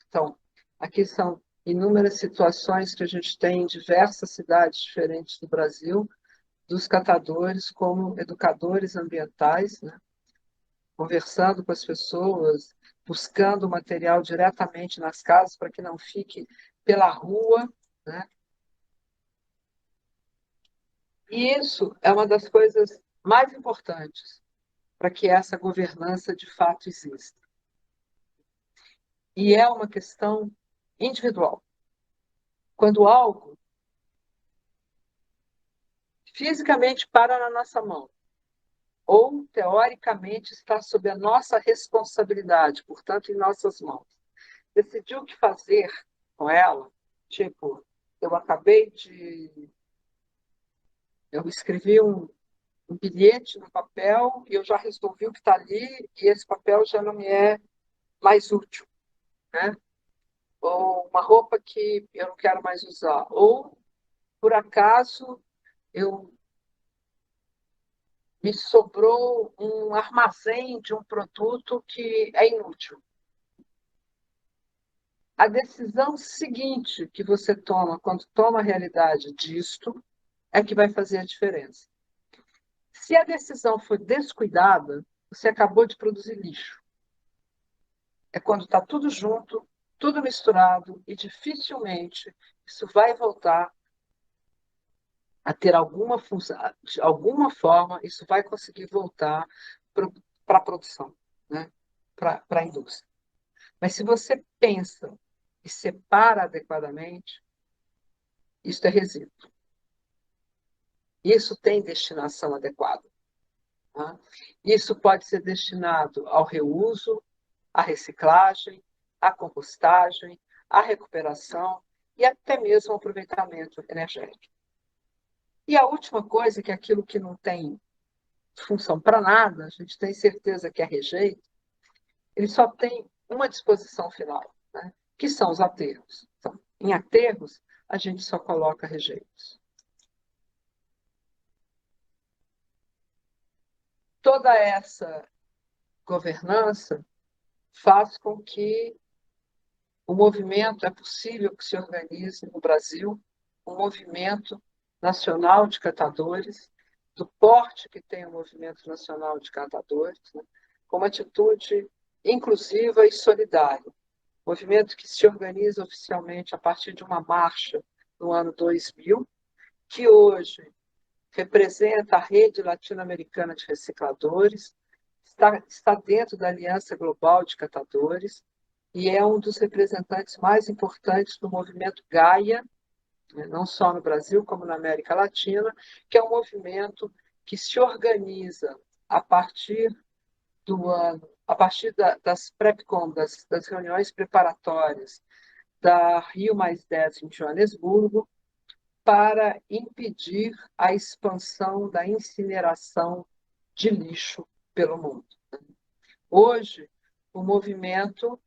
Então, aqui são inúmeras situações que a gente tem em diversas cidades diferentes do Brasil, dos catadores como educadores ambientais, né? Conversando com as pessoas, buscando material diretamente nas casas para que não fique pela rua, né? E isso é uma das coisas mais importantes para que essa governança de fato exista. E é uma questão individual. Quando algo fisicamente para na nossa mão, ou, teoricamente, está sob a nossa responsabilidade, portanto, em nossas mãos. Decidir o que fazer com ela, tipo, eu acabei de. Eu escrevi um bilhete no papel e eu já resolvi o que está ali e esse papel já não me é mais útil, né? Ou uma roupa que eu não quero mais usar. Ou, por acaso, eu me sobrou um armazém de um produto que é inútil. A decisão seguinte que você toma quando toma a realidade disto é que vai fazer a diferença. Se a decisão for descuidada, você acabou de produzir lixo. É quando está tudo junto, tudo misturado e dificilmente isso vai voltar a ter alguma função, de alguma forma, isso vai conseguir voltar para a produção, né? Para a indústria. Mas se você pensa e separa adequadamente, isso é resíduo. Isso tem destinação adequada. Tá? Isso pode ser destinado ao reuso, à reciclagem, à compostagem, à recuperação e até mesmo ao aproveitamento energético. E a última coisa, que é aquilo que não tem função para nada, a gente tem certeza que é rejeito, ele só tem uma disposição final, né? Que são os aterros. Então, em aterros, a gente só coloca rejeitos. Toda essa governança faz com que o movimento, é possível que se organize no Brasil um movimento nacional de catadores, do porte que tem o movimento nacional de catadores, né, com uma atitude inclusiva e solidária. Movimento que se organiza oficialmente a partir de uma marcha no ano 2000, que hoje representa a rede latino-americana de recicladores, está dentro da Aliança Global de Catadores e é um dos representantes mais importantes do movimento Gaia, não só no Brasil, como na América Latina, que é um movimento que se organiza a partir do ano, a partir das PrEPCOM, das reuniões preparatórias da Rio+10 em Joanesburgo, para impedir a expansão da incineração de lixo pelo mundo. Hoje, o movimento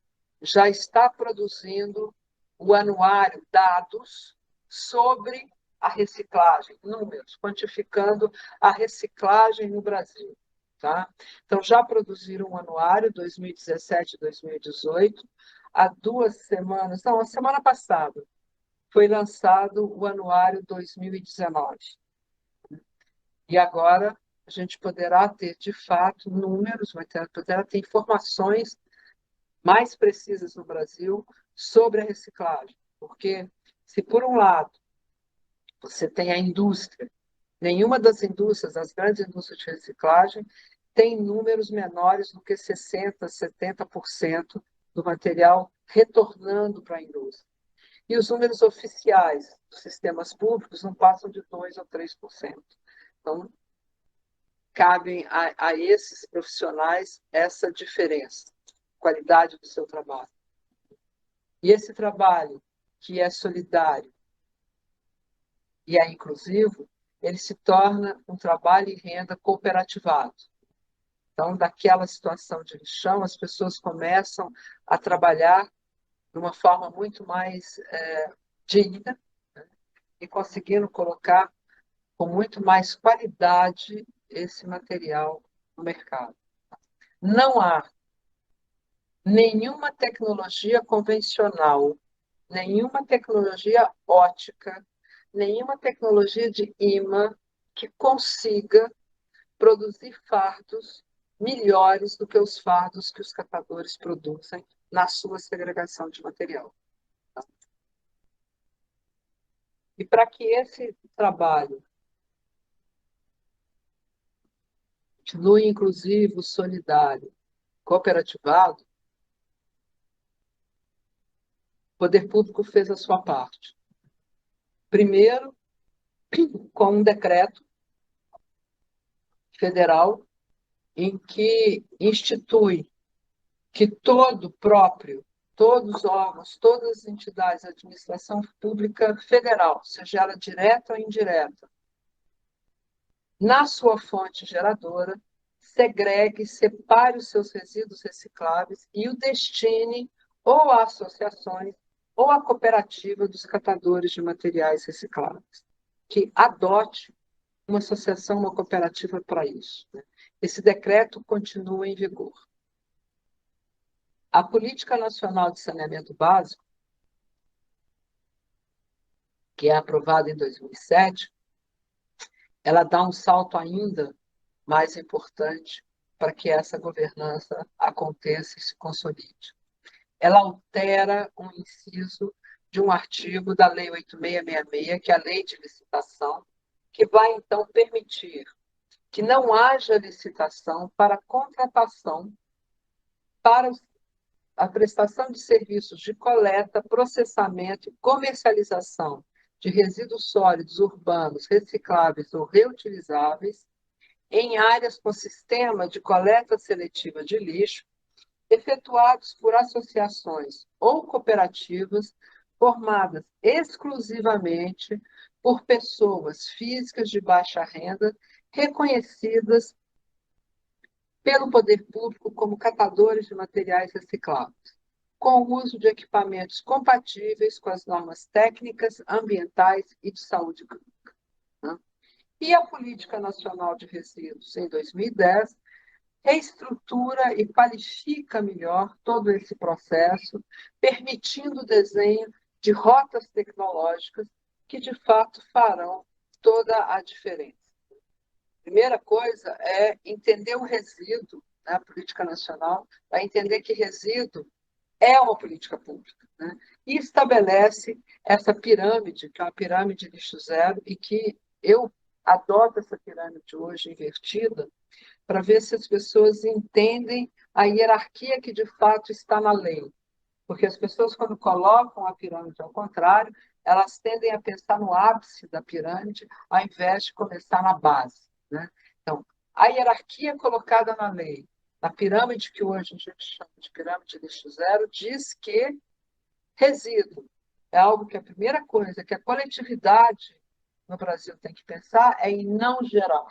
já está produzindo o anuário dados sobre a reciclagem, números, quantificando a reciclagem no Brasil. Tá? Então, já produziram um anuário 2017 e 2018. Há 2 semanas, não, a semana passada, foi lançado o anuário 2019. E agora a gente poderá ter, de fato, números, poderá ter informações mais precisas no Brasil sobre a reciclagem. Porque, se por um lado você tem a indústria, nenhuma das indústrias, as grandes indústrias de reciclagem, tem números menores do que 60%, 70% do material retornando para a indústria. E os números oficiais dos sistemas públicos não passam de 2% ou 3%. Então, cabem a esses profissionais essa diferença, qualidade do seu trabalho. E esse trabalho, que é solidário e é inclusivo, ele se torna um trabalho em renda cooperativado. Então, daquela situação de lixão, as pessoas começam a trabalhar de uma forma muito mais digna, né, e conseguindo colocar com muito mais qualidade esse material no mercado. Não há nenhuma tecnologia convencional, nenhuma tecnologia ótica, nenhuma tecnologia de imã que consiga produzir fardos melhores do que os fardos que os catadores produzem na sua segregação de material. E para que esse trabalho continue inclusivo, solidário, cooperativado, o poder público fez a sua parte. Primeiro, com um decreto federal em que institui que todos os órgãos, todas as entidades da administração pública federal, seja ela direta ou indireta, na sua fonte geradora, segregue, separe os seus resíduos recicláveis e o destine ou a associações ou a cooperativa dos catadores de materiais recicláveis, que adote uma associação, uma cooperativa para isso. Esse decreto continua em vigor. A Política Nacional de Saneamento Básico, que é aprovada em 2007, ela dá um salto ainda mais importante para que essa governança aconteça e se consolide. Ela altera um inciso de um artigo da Lei 8666, que é a Lei de Licitação, que vai, então, permitir que não haja licitação para contratação para a prestação de serviços de coleta, processamento e comercialização de resíduos sólidos urbanos recicláveis ou reutilizáveis em áreas com sistema de coleta seletiva de lixo, efetuados por associações ou cooperativas formadas exclusivamente por pessoas físicas de baixa renda reconhecidas pelo poder público como catadores de materiais recicláveis, com o uso de equipamentos compatíveis com as normas técnicas, ambientais e de saúde pública. E a Política Nacional de Resíduos, em 2010, reestrutura e qualifica melhor todo esse processo, permitindo o desenho de rotas tecnológicas que, de fato, farão toda a diferença. A primeira coisa é entender o resíduo, né, a política nacional, vai entender que resíduo é uma política pública, né, e estabelece essa pirâmide, que é uma pirâmide lixo zero, e que eu adoto essa pirâmide hoje invertida, para ver se as pessoas entendem a hierarquia que de fato está na lei. Porque as pessoas, quando colocam a pirâmide ao contrário, elas tendem a pensar no ápice da pirâmide, ao invés de começar na base. Né? Então, a hierarquia colocada na lei, na pirâmide que hoje a gente chama de pirâmide lixo zero, diz que resíduo é algo que a primeira coisa que a coletividade no Brasil tem que pensar é em não gerar.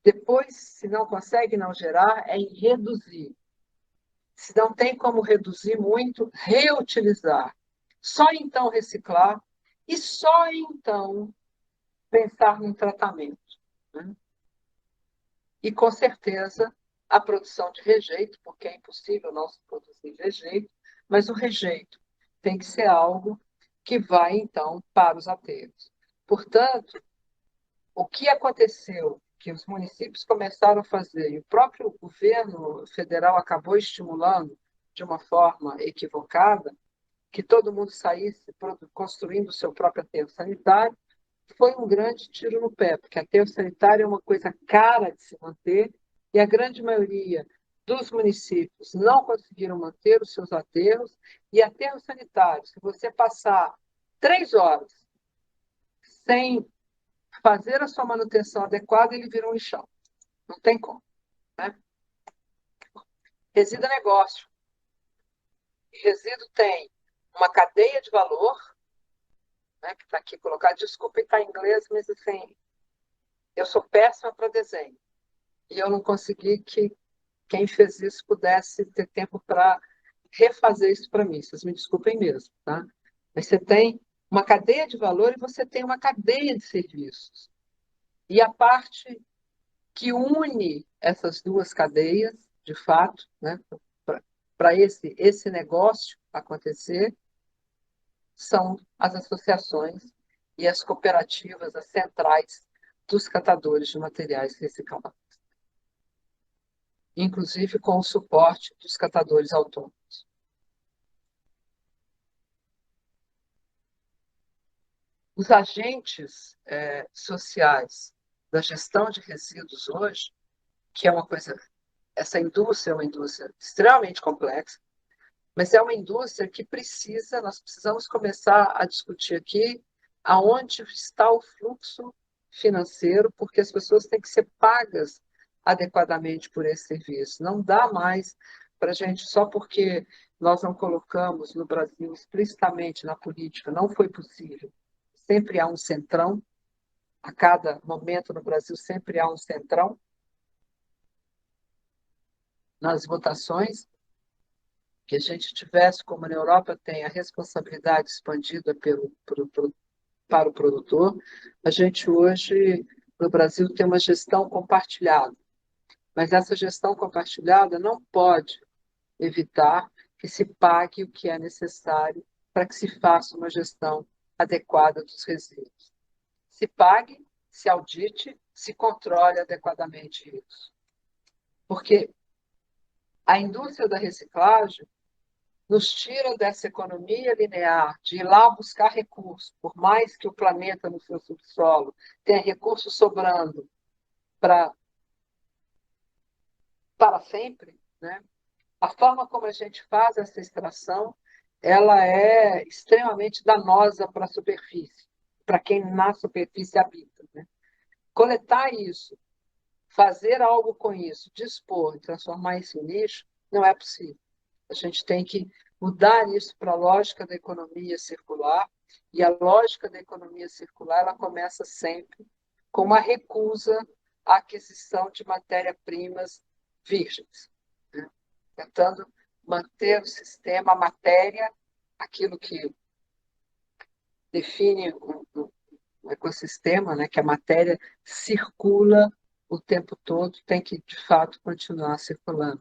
Depois, se não consegue não gerar, é em reduzir. Se não tem como reduzir muito, reutilizar. Só então reciclar e só então pensar em tratamento, né? E, com certeza, a produção de rejeito, porque é impossível não se produzir rejeito, mas o rejeito tem que ser algo que vai, então, para os aterros. Portanto, o que aconteceu, que os municípios começaram a fazer, e o próprio governo federal acabou estimulando de uma forma equivocada, que todo mundo saísse construindo o seu próprio aterro sanitário, foi um grande tiro no pé, porque aterro sanitário é uma coisa cara de se manter e a grande maioria dos municípios não conseguiram manter os seus aterros. E aterro sanitário, se você passar 3 horas sem fazer a sua manutenção adequada, ele vira um lixão. Não tem como, né? Resíduo é negócio. Resíduo tem uma cadeia de valor, né, que está aqui colocado. Desculpa estar em inglês, mas assim, eu sou péssima para desenho. E eu não consegui que quem fez isso pudesse ter tempo para refazer isso para mim. Vocês me desculpem mesmo, tá? Mas você tem uma cadeia de valor e você tem uma cadeia de serviços. E a parte que une essas duas cadeias, de fato, né, para esse negócio acontecer, são as associações e as cooperativas, as centrais dos catadores de materiais recicláveis, inclusive com o suporte dos catadores autônomos. Os agentes sociais da gestão de resíduos hoje, que é uma coisa, essa indústria é uma indústria extremamente complexa, mas é uma indústria que nós precisamos começar a discutir aqui aonde está o fluxo financeiro, porque as pessoas têm que ser pagas adequadamente por esse serviço. Não dá mais para a gente, só porque nós não colocamos no Brasil explicitamente na política, não foi possível. Sempre há um centrão, a cada momento no Brasil sempre há um centrão nas votações, que a gente tivesse, como na Europa tem a responsabilidade expandida para o produtor, a gente hoje, no Brasil, tem uma gestão compartilhada. Mas essa gestão compartilhada não pode evitar que se pague o que é necessário para que se faça uma gestão adequada dos resíduos. Se pague, se audite, se controle adequadamente isso. Porque a indústria da reciclagem nos tira dessa economia linear de ir lá buscar recursos, por mais que o planeta no seu subsolo tenha recursos sobrando para sempre, né? A forma como a gente faz essa extração, ela é extremamente danosa para a superfície, para quem na superfície habita, né? Coletar isso, fazer algo com isso, dispor, transformar isso em lixo, não é possível. A gente tem que mudar isso para a lógica da economia circular, e a lógica da economia circular ela começa sempre com uma recusa à aquisição de matérias-primas virgens, né? Tentando manter o sistema, a matéria, aquilo que define um ecossistema, né, que a matéria circula o tempo todo, tem que, de fato, continuar circulando.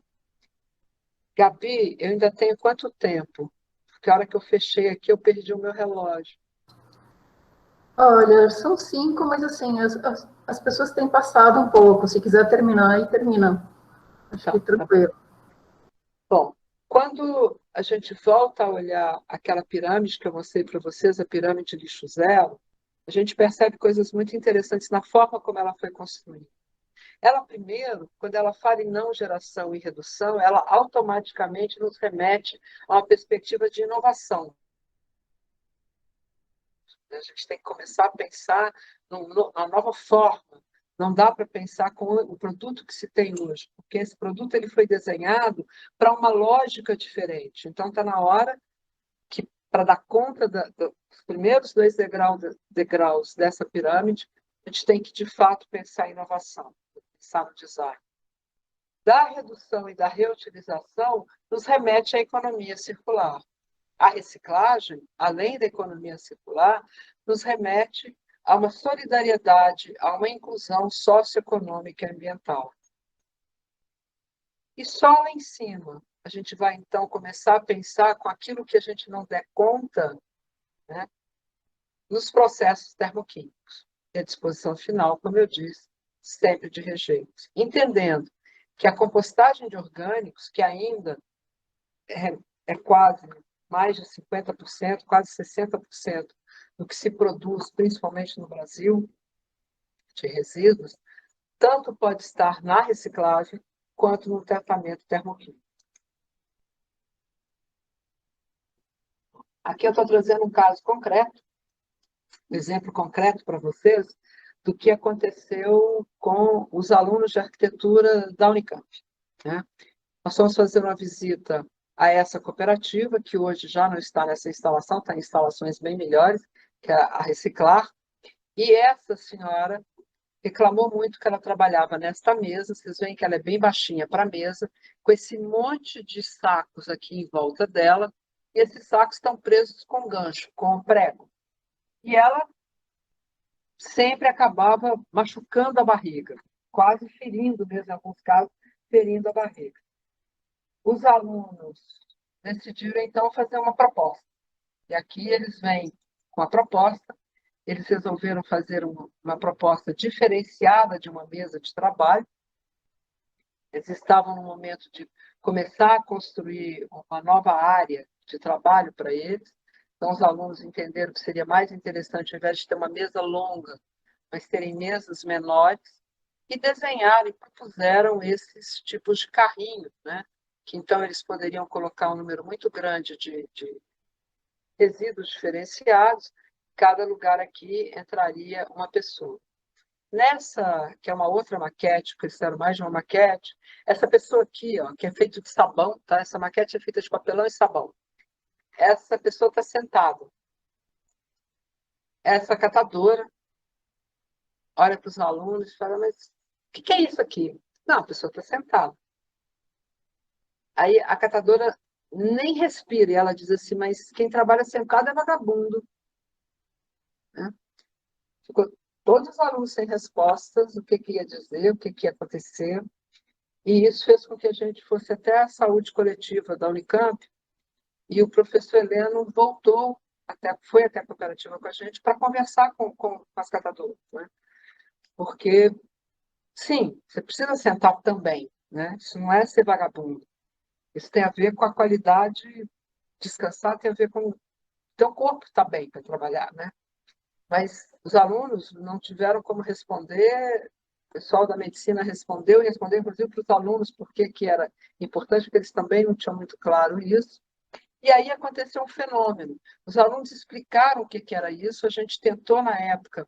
Gabi, eu ainda tenho quanto tempo? Porque a hora que eu fechei aqui, eu perdi o meu relógio. Olha, são 5, mas assim, as pessoas têm passado um pouco. Se quiser terminar, aí termina. Acho que Tá bom. tranquilo. Bom, quando a gente volta a olhar aquela pirâmide que eu mostrei para vocês, a pirâmide lixo zero, a gente percebe coisas muito interessantes na forma como ela foi construída. Ela, primeiro, quando ela fala em não geração e redução, ela automaticamente nos remete a uma perspectiva de inovação. A gente tem que começar a pensar numa nova forma. Não dá para pensar com o produto que se tem hoje, porque esse produto ele foi desenhado para uma lógica diferente. Então, está na hora que, para dar conta dos primeiros 2 degraus dessa pirâmide, a gente tem que, de fato, pensar em inovação, pensar no design. Da redução e da reutilização nos remete à economia circular. A reciclagem, além da economia circular, nos remete a uma solidariedade, a uma inclusão socioeconômica e ambiental. E só lá em cima a gente vai, então, começar a pensar com aquilo que a gente não der conta, né, nos processos termoquímicos. E a disposição final, como eu disse, sempre de rejeitos. Entendendo que a compostagem de orgânicos, que ainda é quase mais de 50%, quase 60% do que se produz, principalmente no Brasil, de resíduos, tanto pode estar na reciclagem quanto no tratamento termoquímico. Aqui eu estou trazendo um caso concreto, um exemplo concreto para vocês do que aconteceu com os alunos de arquitetura da Unicamp, né? Nós fomos fazer uma visita a essa cooperativa, que hoje já não está nessa instalação, está em instalações bem melhores, que é a Reciclar, e essa senhora reclamou muito que ela trabalhava nesta mesa, vocês veem que ela é bem baixinha para a mesa, com esse monte de sacos aqui em volta dela, e esses sacos estão presos com gancho, com prego. E ela sempre acabava machucando a barriga, quase ferindo mesmo, em alguns casos, ferindo a barriga. Os alunos decidiram, então, fazer uma proposta. E aqui eles vêm com a proposta, eles resolveram fazer uma proposta diferenciada de uma mesa de trabalho. Eles estavam no momento de começar a construir uma nova área de trabalho para eles. Então, os alunos entenderam que seria mais interessante, ao invés de ter uma mesa longa, mas terem mesas menores, e desenharam e propuseram esses tipos de carrinhos, né? Que então eles poderiam colocar um número muito grande de resíduos diferenciados, cada lugar aqui entraria uma pessoa. Nessa, que é uma outra maquete, porque eles fizeram mais de uma maquete, essa pessoa aqui, ó, que é feita de sabão, tá? Essa maquete é feita de papelão e sabão. Essa pessoa está sentada. Essa catadora olha para os alunos e fala, mas o que é isso aqui? Não, a pessoa está sentada. Aí a catadora nem respira e ela diz assim, mas quem trabalha sentado é vagabundo. Né? Ficou todos os alunos sem respostas, o que ia dizer, o que ia acontecer. E isso fez com que a gente fosse até a saúde coletiva da Unicamp, e o professor Heleno voltou, foi até a cooperativa com a gente, para conversar com as catadoras. Né? Porque, sim, você precisa sentar também. Né? Isso não é ser vagabundo. Isso tem a ver com a qualidade, descansar tem a ver com o teu corpo estar bem para trabalhar. Né? Mas os alunos não tiveram como responder, o pessoal da medicina respondeu, e respondeu inclusive para os alunos por que era importante, porque eles também não tinham muito claro isso. E aí aconteceu um fenômeno. Os alunos explicaram o que era isso, a gente tentou, na época,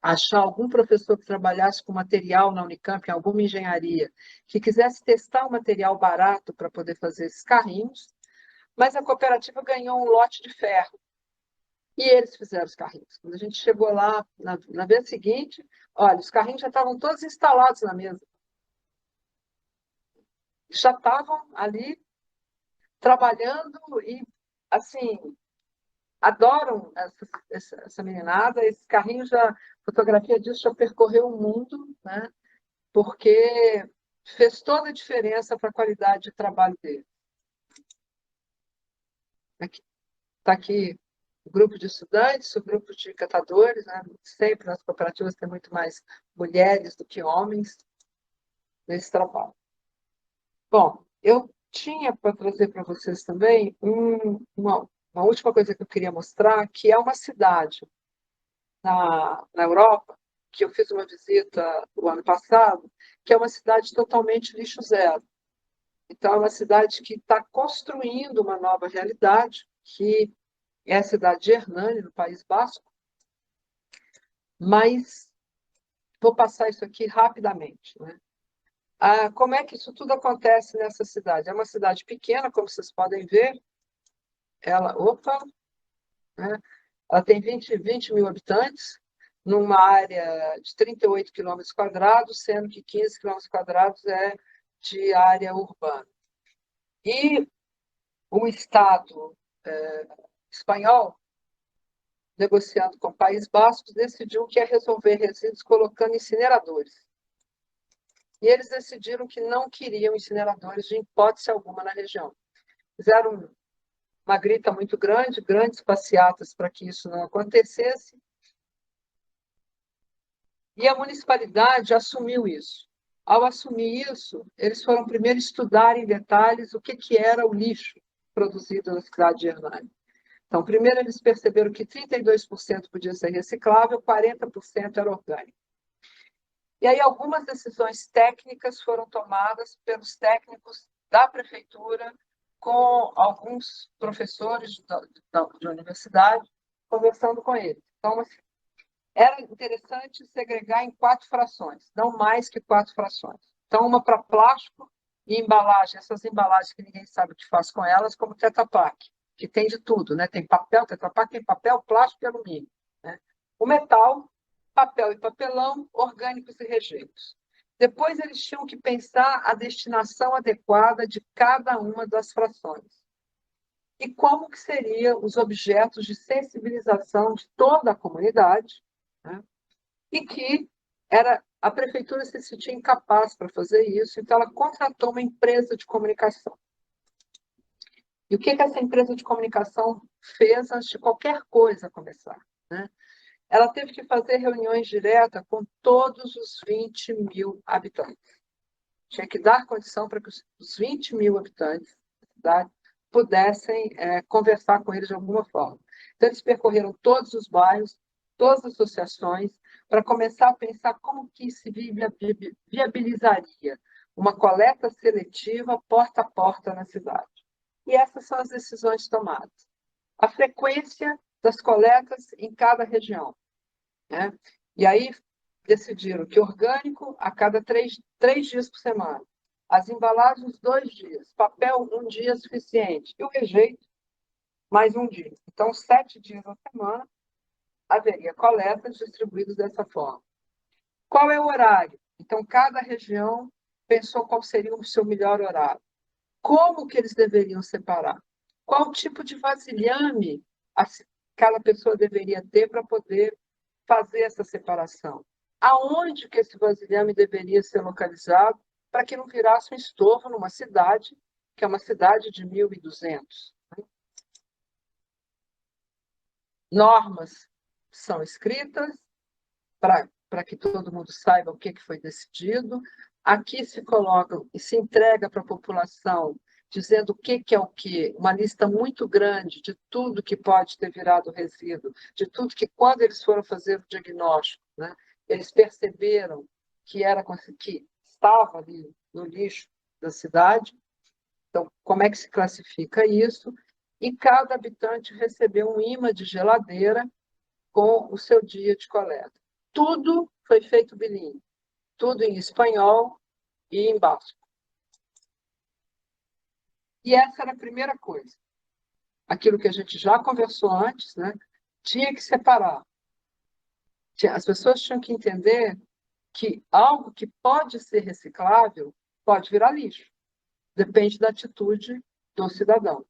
achar algum professor que trabalhasse com material na Unicamp, em alguma engenharia, que quisesse testar um material barato para poder fazer esses carrinhos, mas a cooperativa ganhou um lote de ferro. E eles fizeram os carrinhos. Quando a gente chegou lá, na vez seguinte, olha, os carrinhos já estavam todos instalados na mesa. Já estavam ali trabalhando e, assim, adoram essa meninada. Esse carrinho já, fotografia disso, já percorreu o mundo, né? Porque fez toda a diferença para a qualidade de trabalho dele. Está aqui o grupo de estudantes, o grupo de catadores, né? Sempre nas cooperativas tem muito mais mulheres do que homens nesse trabalho. Bom, eu tinha para trazer para vocês também uma última coisa que eu queria mostrar, que é uma cidade na Europa, que eu fiz uma visita o ano passado, que é uma cidade totalmente lixo zero. Então, é uma cidade que está construindo uma nova realidade, que é a cidade de Hernani, no País Basco, mas vou passar isso aqui rapidamente. Né? Como é que isso tudo acontece nessa cidade? É uma cidade pequena, como vocês podem ver. Né? Ela tem 20 mil habitantes, numa área de 38 quilômetros quadrados, sendo que 15 quilômetros quadrados é de área urbana. E o Estado espanhol, negociando com o País Basco, decidiu que ia resolver resíduos colocando incineradores. E eles decidiram que não queriam incineradores de hipótese alguma na região. Fizeram uma grita muito grande, grandes passeatas para que isso não acontecesse. E a municipalidade assumiu isso. Ao assumir isso, eles foram primeiro estudar em detalhes o que era o lixo produzido na cidade de Hernani. Então, primeiro eles perceberam que 32% podia ser reciclável, 40% era orgânico. E aí algumas decisões técnicas foram tomadas pelos técnicos da prefeitura com alguns professores da universidade, conversando com eles. Então, assim, era interessante segregar em 4 frações, não mais que 4 frações. Então, uma para plástico e embalagem, essas embalagens que ninguém sabe o que faz com elas, como o Tetra Pak, que tem de tudo, né? Tem papel, Tetra Pak tem papel, plástico e alumínio, né? O metal, papel e papelão, orgânicos e rejeitos. Depois, eles tinham que pensar a destinação adequada de cada uma das frações. E como que seriam os objetos de sensibilização de toda a comunidade, né? E que a prefeitura se sentia incapaz para fazer isso, então ela contratou uma empresa de comunicação. E o que essa empresa de comunicação fez antes de qualquer coisa começar, né? Ela teve que fazer reuniões diretas com todos os 20 mil habitantes. Tinha que dar condição para que os 20 mil habitantes da cidade pudessem conversar com eles de alguma forma. Então, eles percorreram todos os bairros, todas as associações, para começar a pensar como que se viabilizaria uma coleta seletiva porta a porta na cidade. E essas são as decisões tomadas. A frequência das coletas em cada região, né? E aí decidiram que orgânico a cada 3 dias por semana, as embalagens 2 dias, papel 1 dia é suficiente, e o rejeito mais 1 dia. Então, 7 dias na semana haveria coletas distribuídas dessa forma. Qual é o horário? Então, cada região pensou qual seria o seu melhor horário. Como que eles deveriam separar? Qual tipo de vasilhame cada pessoa deveria ter para poder fazer essa separação? Aonde que esse vasilhame deveria ser localizado para que não virasse um estorvo numa cidade, que é uma cidade de 1.200? Normas são escritas para que todo mundo saiba o que foi decidido. Aqui se coloca e se entrega para a população, dizendo o que é o que, uma lista muito grande de tudo que pode ter virado resíduo, de tudo que, quando eles foram fazer o diagnóstico, né, eles perceberam que estava ali no lixo da cidade. Então, como é que se classifica isso? E cada habitante recebeu um imã de geladeira com o seu dia de coleta. Tudo foi feito bilíngue, tudo em espanhol e em basco. E essa era a primeira coisa. Aquilo que a gente já conversou antes, né? Tinha que separar. As pessoas tinham que entender que algo que pode ser reciclável pode virar lixo. Depende da atitude do cidadão.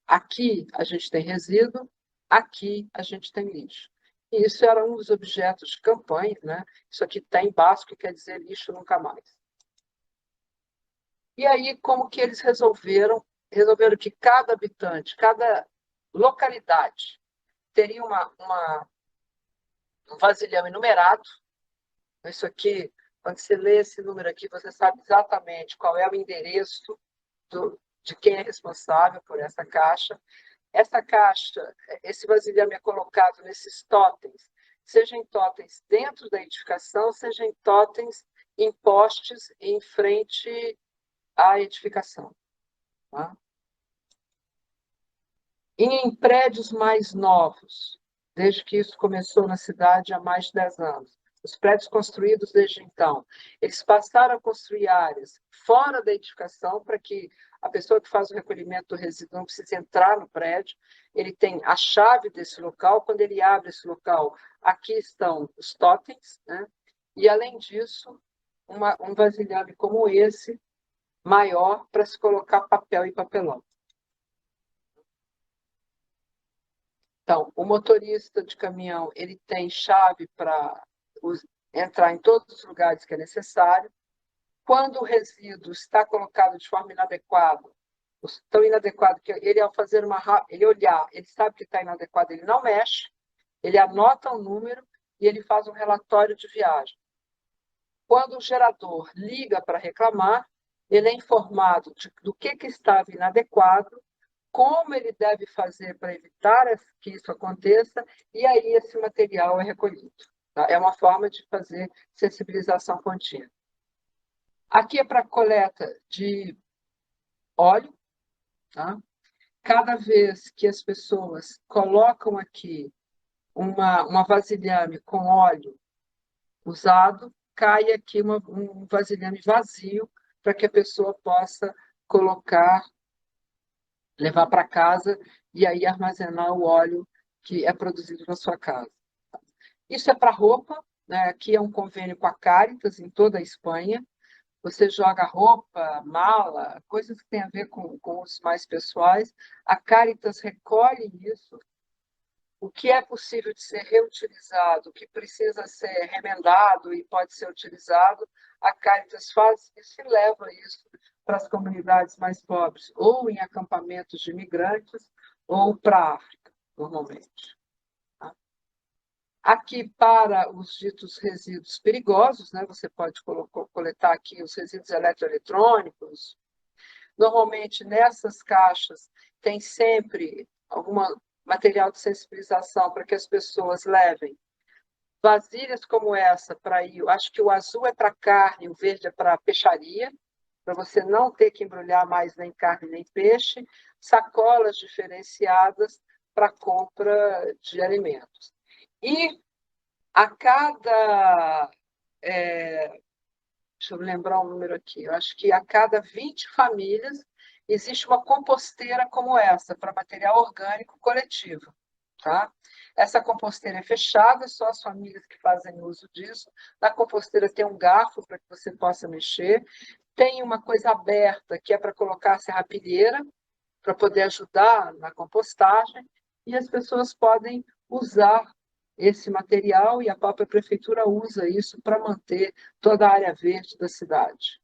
Aqui a gente tem resíduo, aqui a gente tem lixo. E isso era um dos objetos de campanha, né? Isso aqui está em basco, que quer dizer lixo nunca mais. E aí, como que eles resolveram? Resolveram que cada habitante, cada localidade, teria um vasilhame numerado. Isso aqui, quando você lê esse número aqui, você sabe exatamente qual é o endereço de quem é responsável por essa caixa. Essa caixa, esse vasilhame é colocado nesses totens, seja em totens dentro da edificação, seja em totens em postes em frente à edificação. Tá? E em prédios mais novos, desde que isso começou na cidade há mais de 10 anos, os prédios construídos desde então, eles passaram a construir áreas fora da edificação para que a pessoa que faz o recolhimento do resíduo não precise entrar no prédio. Ele tem a chave desse local. Quando ele abre esse local, aqui estão os totens, né? E, além disso, um vasilhame como esse, maior, para se colocar papel e papelão. Então, o motorista de caminhão, ele tem chave para entrar em todos os lugares que é necessário. Quando o resíduo está colocado de forma inadequada, tão inadequado que ele, ao fazer ele olhar, ele sabe que está inadequado, ele não mexe, ele anota o número e ele faz um relatório de viagem. Quando o gerador liga para reclamar, ele é informado do que estava inadequado, como ele deve fazer para evitar que isso aconteça, e aí esse material é recolhido. Tá? É uma forma de fazer sensibilização contínua. Aqui é para coleta de óleo. Tá? Cada vez que as pessoas colocam aqui uma vasilhame com óleo usado, cai aqui um vasilhame vazio para que a pessoa possa colocar, levar para casa e aí armazenar o óleo que é produzido na sua casa. Isso é para roupa, né? Aqui é um convênio com a Caritas em toda a Espanha. Você joga roupa, mala, coisas que têm a ver com os mais pessoais. A Caritas recolhe isso. O que é possível de ser reutilizado, o que precisa ser remendado e pode ser utilizado, a Caritas faz isso e leva isso para as comunidades mais pobres, ou em acampamentos de imigrantes, ou para a África, normalmente. Aqui, para os ditos resíduos perigosos, né, você pode coletar aqui os resíduos eletroeletrônicos. Normalmente, nessas caixas, tem sempre algum material de sensibilização para que as pessoas levem vasilhas como essa para ir. Eu acho que o azul é para carne, o verde é para peixaria, para você não ter que embrulhar mais nem carne nem peixe. Sacolas diferenciadas para compra de alimentos. E a cada... deixa eu lembrar um número aqui. Eu acho que a cada 20 famílias existe uma composteira como essa, para material orgânico coletivo. Tá? Essa composteira é fechada, só as famílias que fazem uso disso. Na composteira tem um garfo para que você possa mexer. Tem uma coisa aberta, que é para colocar a serrapilheira, para poder ajudar na compostagem. E as pessoas podem usar esse material e a própria prefeitura usa isso para manter toda a área verde da cidade.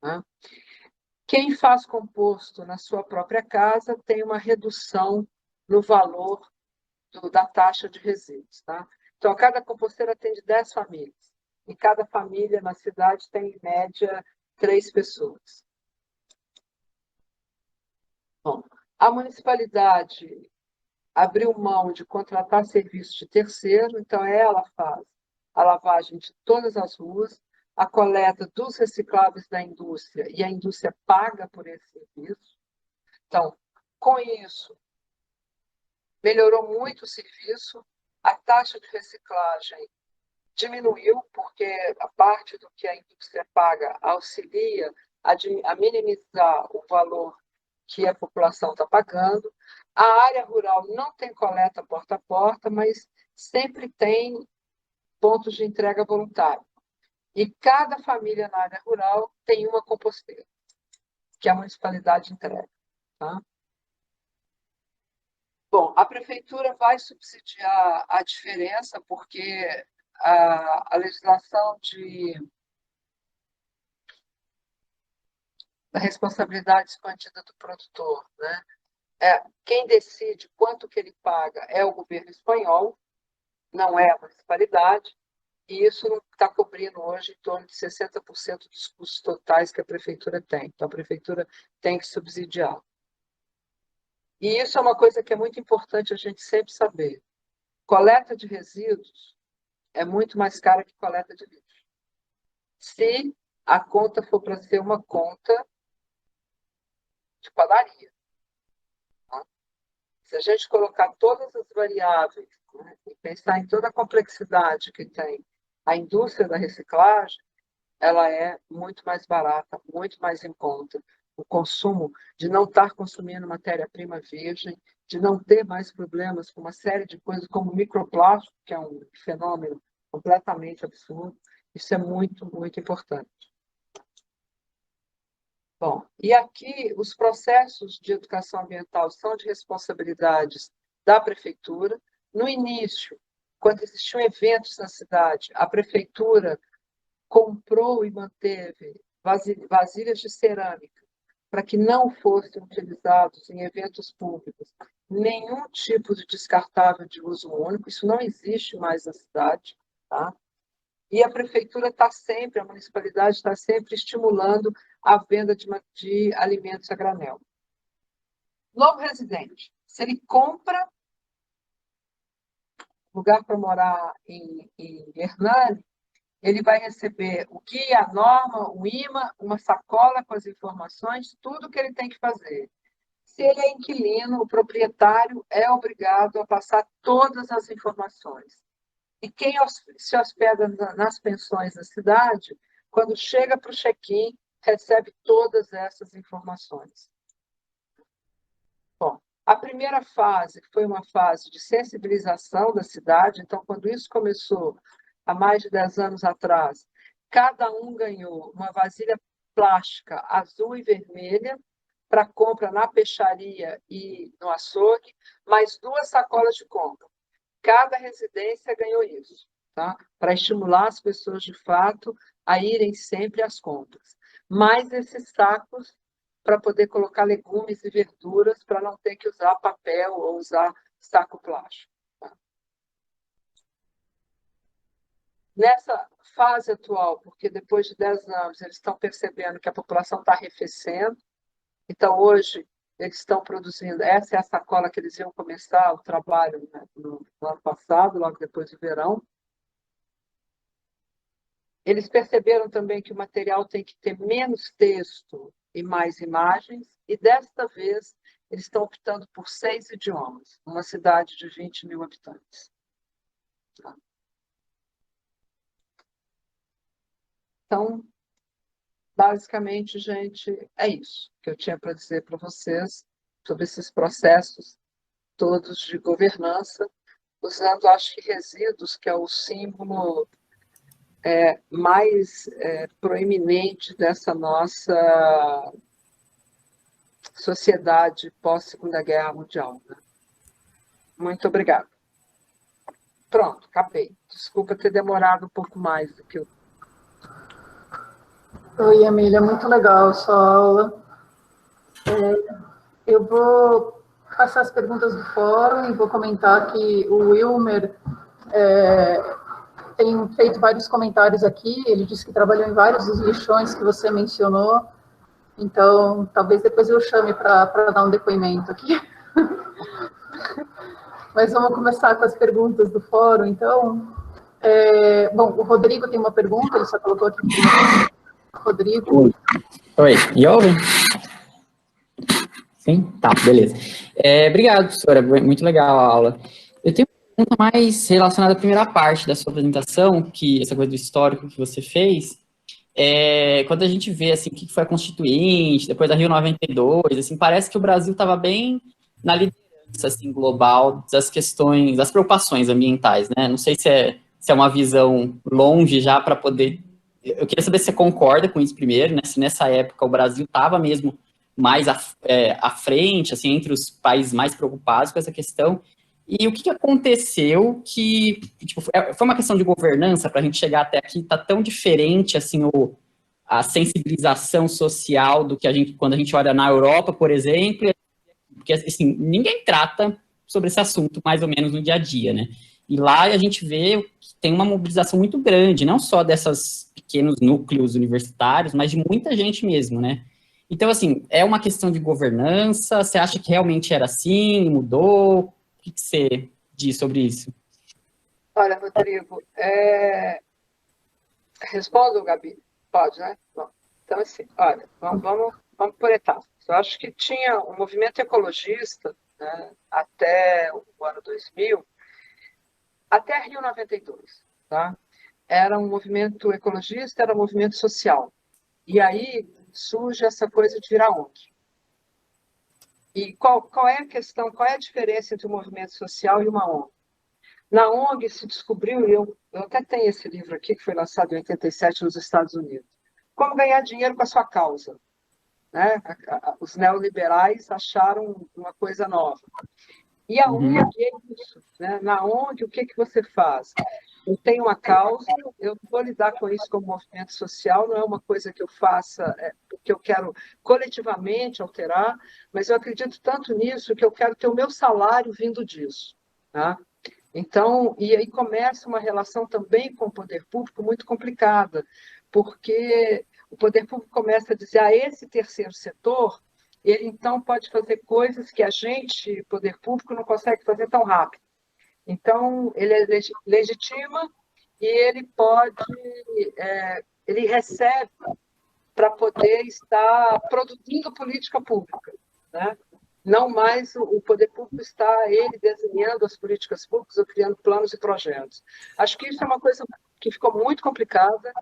Tá? Quem faz composto na sua própria casa tem uma redução no valor da taxa de resíduos. Tá? Então, cada composteira atende 10 famílias. E cada família na cidade tem, em média, 3 pessoas. Bom, a municipalidade abriu mão de contratar serviço de terceiro, então ela faz a lavagem de todas as ruas, a coleta dos recicláveis da indústria, e a indústria paga por esse serviço. Então, com isso, melhorou muito o serviço, a taxa de reciclagem diminuiu, porque a parte do que a indústria paga auxilia a minimizar o valor que a população está pagando. A área rural não tem coleta porta a porta, mas sempre tem pontos de entrega voluntária. E cada família na área rural tem uma composteira, que a municipalidade entrega. Tá? Bom, a prefeitura vai subsidiar a diferença, porque a legislação da responsabilidade expandida do produtor, né? Quem decide quanto que ele paga é o governo espanhol, não é a municipalidade, e isso não está cobrindo hoje em torno de 60% dos custos totais que a prefeitura tem. Então, a prefeitura tem que subsidiar. E isso é uma coisa que é muito importante a gente sempre saber. Coleta de resíduos é muito mais cara que coleta de lixo. Se a conta for para ser uma conta de padaria. Tá? Se a gente colocar todas as variáveis, né, e pensar em toda a complexidade que tem a indústria da reciclagem, ela é muito mais barata, muito mais em conta. O consumo, de não estar consumindo matéria-prima virgem, de não ter mais problemas com uma série de coisas como microplástico, que é um fenômeno completamente absurdo, isso é muito, muito importante. Bom, e aqui os processos de educação ambiental são de responsabilidades da prefeitura. No início, quando existiam eventos na cidade, a prefeitura comprou e manteve vasilhas de cerâmica para que não fossem utilizados em eventos públicos nenhum tipo de descartável de uso único. Isso não existe mais na cidade, tá? E a prefeitura está sempre, a municipalidade está sempre estimulando a venda de alimentos a granel. Novo residente, se ele compra lugar para morar em Hernani, ele vai receber o guia, a norma, o IMA, uma sacola com as informações, tudo que ele tem que fazer. Se ele é inquilino, o proprietário é obrigado a passar todas as informações. E quem se hospeda nas pensões da cidade, quando chega para o check-in, recebe todas essas informações. Bom, a primeira fase foi uma fase de sensibilização da cidade. Então, quando isso começou, há mais de 10 anos atrás, cada um ganhou uma vasilha plástica azul e vermelha para compra na peixaria e no açougue, mais 2 sacolas de compra. Cada residência ganhou isso, tá? Para estimular as pessoas, de fato, a irem sempre às compras. Mais esses sacos para poder colocar legumes e verduras, para não ter que usar papel ou usar saco plástico. Tá? Nessa fase atual, porque depois de 10 anos eles estão percebendo que a população está arrefecendo, então hoje eles estão produzindo, essa é a sacola que eles iam começar o trabalho, né, no ano passado, logo depois do verão. Eles perceberam também que o material tem que ter menos texto e mais imagens, e desta vez eles estão optando por 6 idiomas, uma cidade de 20 mil habitantes. Então, basicamente, gente, é isso que eu tinha para dizer para vocês sobre esses processos todos de governança, usando, acho que, resíduos, que é o símbolo mais proeminente dessa nossa sociedade pós-Segunda Guerra Mundial. Né? Muito obrigada. Pronto, acabei. Desculpa ter demorado um pouco mais do que eu... Oi, Emília, muito legal a sua aula. Eu vou passar as perguntas do fórum e vou comentar que o Wilmer tem feito vários comentários aqui. Ele disse que trabalhou em vários dos lixões que você mencionou. Então, talvez depois eu chame para dar um depoimento aqui. Mas vamos começar com as perguntas do fórum, então. Bom, o Rodrigo tem uma pergunta, ele só colocou aqui. Rodrigo. Oi, me ouvem? Sim? Tá, beleza. Obrigado, professora, muito legal a aula. Eu tenho uma pergunta mais relacionada à primeira parte da sua apresentação, que essa coisa do histórico que você fez. Quando a gente vê assim, o que foi a Constituinte, depois da Rio 92, assim, parece que o Brasil estava bem na liderança assim, global das questões, das preocupações ambientais, né? Não sei se é uma visão longe já para poder... Eu queria saber se você concorda com isso primeiro, né? Se nessa época o Brasil estava mesmo mais à frente, assim, entre os países mais preocupados com essa questão. E o que aconteceu que, tipo, foi uma questão de governança para a gente chegar até aqui, está tão diferente, assim, a sensibilização social do que quando a gente olha na Europa, por exemplo, porque, assim, ninguém trata sobre esse assunto mais ou menos no dia a dia, né? E lá a gente vê que tem uma mobilização muito grande, não só desses pequenos núcleos universitários, mas de muita gente mesmo, né? Então, assim, é uma questão de governança? Você acha que realmente era assim, mudou? O que você diz sobre isso? Olha, Rodrigo, respondo, Gabi? Pode, né? Bom, então, assim, olha, vamos por etapas. Eu acho que tinha um movimento ecologista, né, até o ano 2000, até Rio 92, tá? Era um movimento ecologista, era um movimento social. E aí surge essa coisa de virar ONG. E qual é a questão, qual é a diferença entre um movimento social e uma ONG? Na ONG se descobriu, e eu até tenho esse livro aqui, que foi lançado em 87 nos Estados Unidos, como ganhar dinheiro com a sua causa. Né? Os neoliberais acharam uma coisa nova. E a ONG é isso, né? Na ONG, o que você faz? Eu tenho uma causa, eu vou lidar com isso como movimento social, não é uma coisa que eu faça porque eu quero coletivamente alterar, mas eu acredito tanto nisso que eu quero ter o meu salário vindo disso. Tá? Então, e aí começa uma relação também com o poder público muito complicada, porque o poder público começa a dizer, esse terceiro setor, ele então pode fazer coisas que a gente, poder público, não consegue fazer tão rápido. Então, ele legitima e ele pode, ele recebe para poder estar produzindo política pública, né? Não mais o poder público está ele desenhando as políticas públicas ou criando planos e projetos. Acho que isso é uma coisa que ficou muito complicada.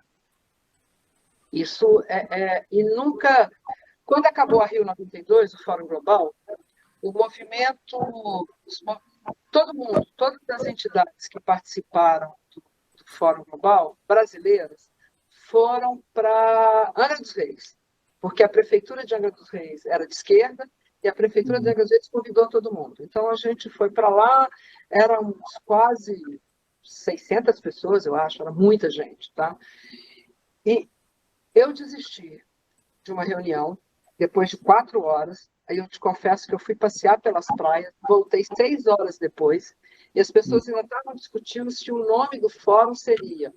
Isso e nunca, quando acabou a Rio 92, o Fórum Global, o movimento, todo mundo, todas as entidades que participaram do Fórum Global, brasileiras, foram para Angra dos Reis, porque a prefeitura de Angra dos Reis era de esquerda e a prefeitura de Angra dos Reis convidou todo mundo. Então a gente foi para lá, eram quase 600 pessoas, eu acho, era muita gente, tá? E eu desisti de uma reunião depois de 4 horas. Aí eu te confesso que eu fui passear pelas praias, voltei 6 horas depois, e as pessoas ainda estavam discutindo se o nome do fórum seria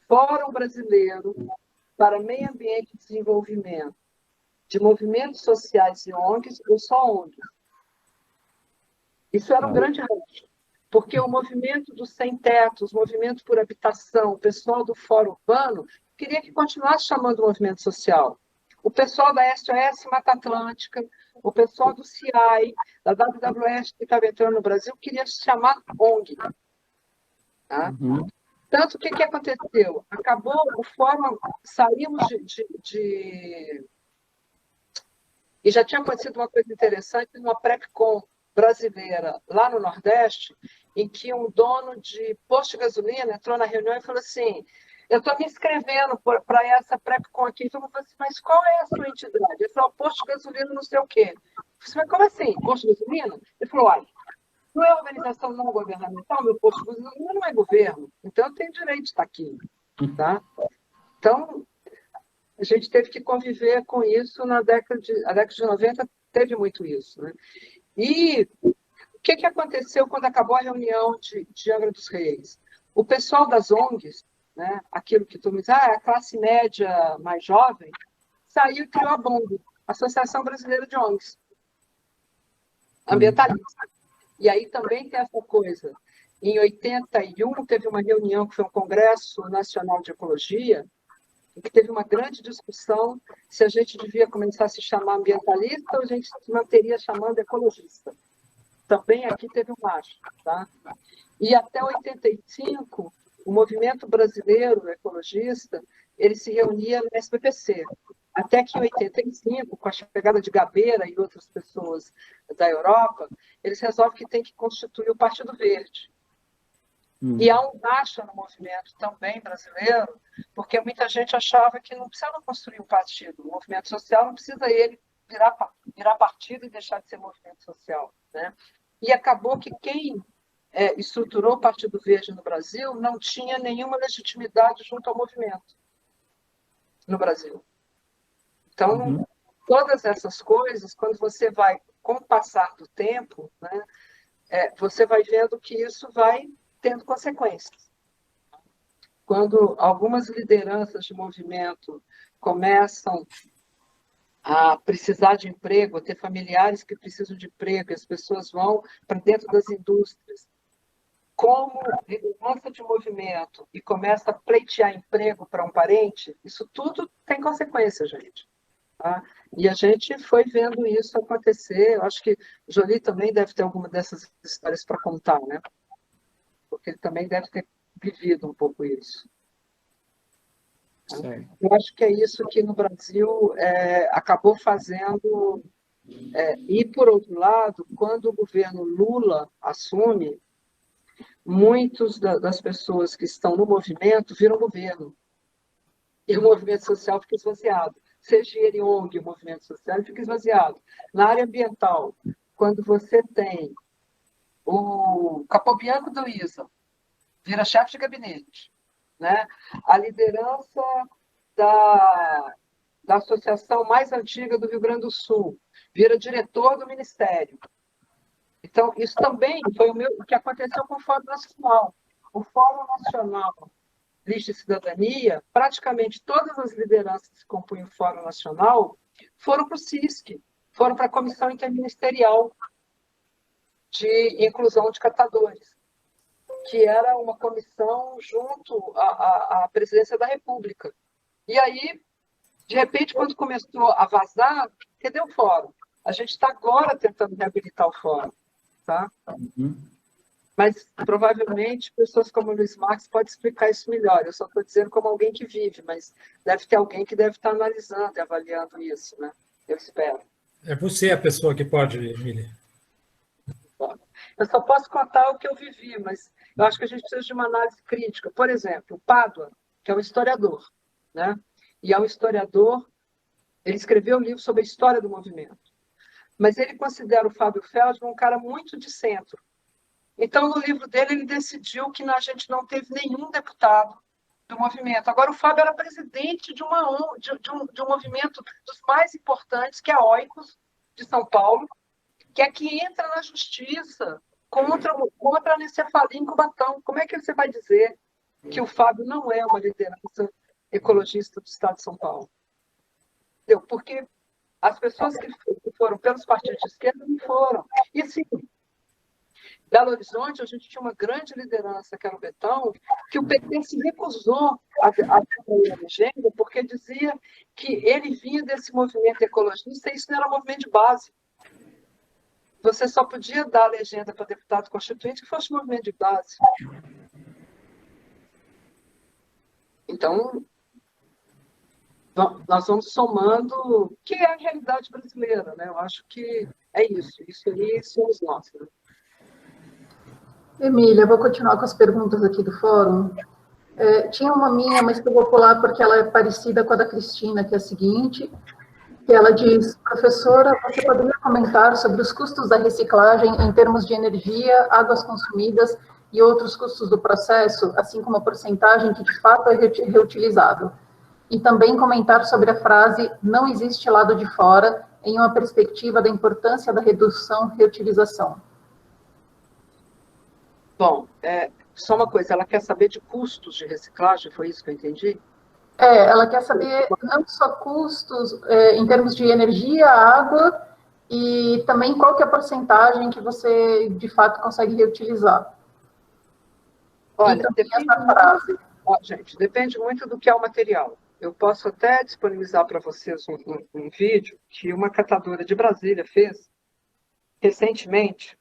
Fórum Brasileiro para Meio Ambiente e Desenvolvimento de Movimentos Sociais e ONGs ou só ONGs. Isso era um grande risco, porque o movimento dos sem-tetos, o movimento por habitação, o pessoal do Fórum Urbano, queria que continuasse chamando o movimento social. O pessoal da SOS Mata Atlântica, o pessoal do CIAI, da WWF que estava entrando no Brasil, queria se chamar ONG. Tá? Tanto que aconteceu? Acabou o fórum, saímos E já tinha acontecido uma coisa interessante numa PrepCon brasileira, lá no Nordeste, em que um dono de posto de gasolina entrou na reunião e falou assim, eu estou me inscrevendo para essa PrepCon aqui. Eu falei assim, mas qual é a sua entidade? Ele falou, posto de gasolina não sei o quê. Eu falei, mas como assim? Posto de gasolina? Ele falou, olha, não é organização não governamental, meu posto de gasolina não é governo, então eu tenho direito de estar aqui. Tá? Então, a gente teve que conviver com isso a década de 90 teve muito isso. Né? E o que aconteceu quando acabou a reunião de Angra dos Reis? O pessoal das ONGs, né, aquilo que tu me diz, a classe média mais jovem, saiu e criou a BONG, Associação Brasileira de ONGs, ambientalista. E aí também tem essa coisa. Em 81, teve uma reunião que foi um Congresso Nacional de Ecologia, em que teve uma grande discussão se a gente devia começar a se chamar ambientalista ou a gente se manteria chamando ecologista. Também aqui teve um macho. Tá? E até 85, o movimento brasileiro ecologista ele se reunia no SBPC. Até que em 85, com a chegada de Gabeira e outras pessoas da Europa, eles resolvem que tem que constituir o Partido Verde. E há um racha no movimento também brasileiro, porque muita gente achava que não precisava construir um partido. O movimento social não precisa ele virar partido e deixar de ser movimento social. Né? E acabou que quem estruturou o Partido Verde no Brasil não tinha nenhuma legitimidade junto ao movimento no Brasil. Então, todas essas coisas, quando você vai, com o passar do tempo, né, você vai vendo que isso vai tendo consequências. Quando algumas lideranças de movimento começam a precisar de emprego, a ter familiares que precisam de emprego, e as pessoas vão para dentro das indústrias, como liderança de movimento e começa a pleitear emprego para um parente, isso tudo tem consequência, gente. Tá? E a gente foi vendo isso acontecer. Eu acho que o Jolie também deve ter alguma dessas histórias para contar, né? Porque ele também deve ter vivido um pouco isso. Certo. Eu acho que é isso que no Brasil acabou fazendo. E, por outro lado, quando o governo Lula assume, muitas das pessoas que estão no movimento viram governo. E o movimento social fica esvaziado. Seja ele ONG, o movimento social, ele fica esvaziado. Na área ambiental, quando você tem O Capobianco do ISA vira chefe de gabinete, né? A liderança da associação mais antiga do Rio Grande do Sul vira diretor do ministério. Então, isso também foi o que aconteceu com o Fórum Nacional. O Fórum Nacional Lista e Cidadania, praticamente todas as lideranças que compunham o Fórum Nacional foram para o CISC, foram para a Comissão Interministerial de Inclusão de Catadores, que era uma comissão junto à Presidência da República. E aí, de repente, quando começou a vazar, cadê o fórum? A gente está agora tentando reabilitar o fórum, tá? Mas, provavelmente, pessoas como o Luiz Marques podem explicar isso melhor. Eu só estou dizendo como alguém que vive, mas deve ter alguém que deve estar analisando e avaliando isso, né? Eu espero. É você a pessoa que pode, Emília. Eu só posso contar o que eu vivi, mas eu acho que a gente precisa de uma análise crítica. Por exemplo, o Pádua, que é um historiador, né? E é um historiador, ele escreveu um livro sobre a história do movimento. Mas ele considera o Fábio Feldman um cara muito de centro. Então, no livro dele, ele decidiu que a gente não teve nenhum deputado do movimento. Agora, o Fábio era presidente de um movimento dos mais importantes, que é a Oikos, de São Paulo, que é que entra na justiça contra a anencefalia em Cubatão. Como é que você vai dizer que o Fábio não é uma liderança ecologista do Estado de São Paulo? Entendeu? Porque as pessoas que foram pelos partidos de esquerda não foram. E, sim, Belo Horizonte, a gente tinha uma grande liderança, que era o Betão, que o PT se recusou a a legenda, porque dizia que ele vinha desse movimento ecologista e isso não era um movimento de base. Você só podia dar a legenda para deputado constituinte que fosse um movimento de base. Então, nós vamos somando, que é a realidade brasileira, né? Eu acho que é isso. Isso aí somos nós, né? Emília, eu vou continuar com as perguntas aqui do fórum. Tinha uma minha, mas que eu vou pular porque ela é parecida com a da Cristina, que é a seguinte, que ela diz: professora, você poderia comentar sobre os custos da reciclagem em termos de energia, águas consumidas e outros custos do processo, assim como a porcentagem que de fato é reutilizável? E também comentar sobre a frase "não existe lado de fora", em uma perspectiva da importância da redução-reutilização. Bom, só uma coisa, ela quer saber de custos de reciclagem, foi isso que eu entendi? Ela quer saber não só custos em termos de energia, água, e também qual que é a porcentagem que você, de fato, consegue reutilizar. Olha, gente, depende muito do que é o material. Eu posso até disponibilizar para vocês um vídeo que uma catadora de Brasília fez recentemente,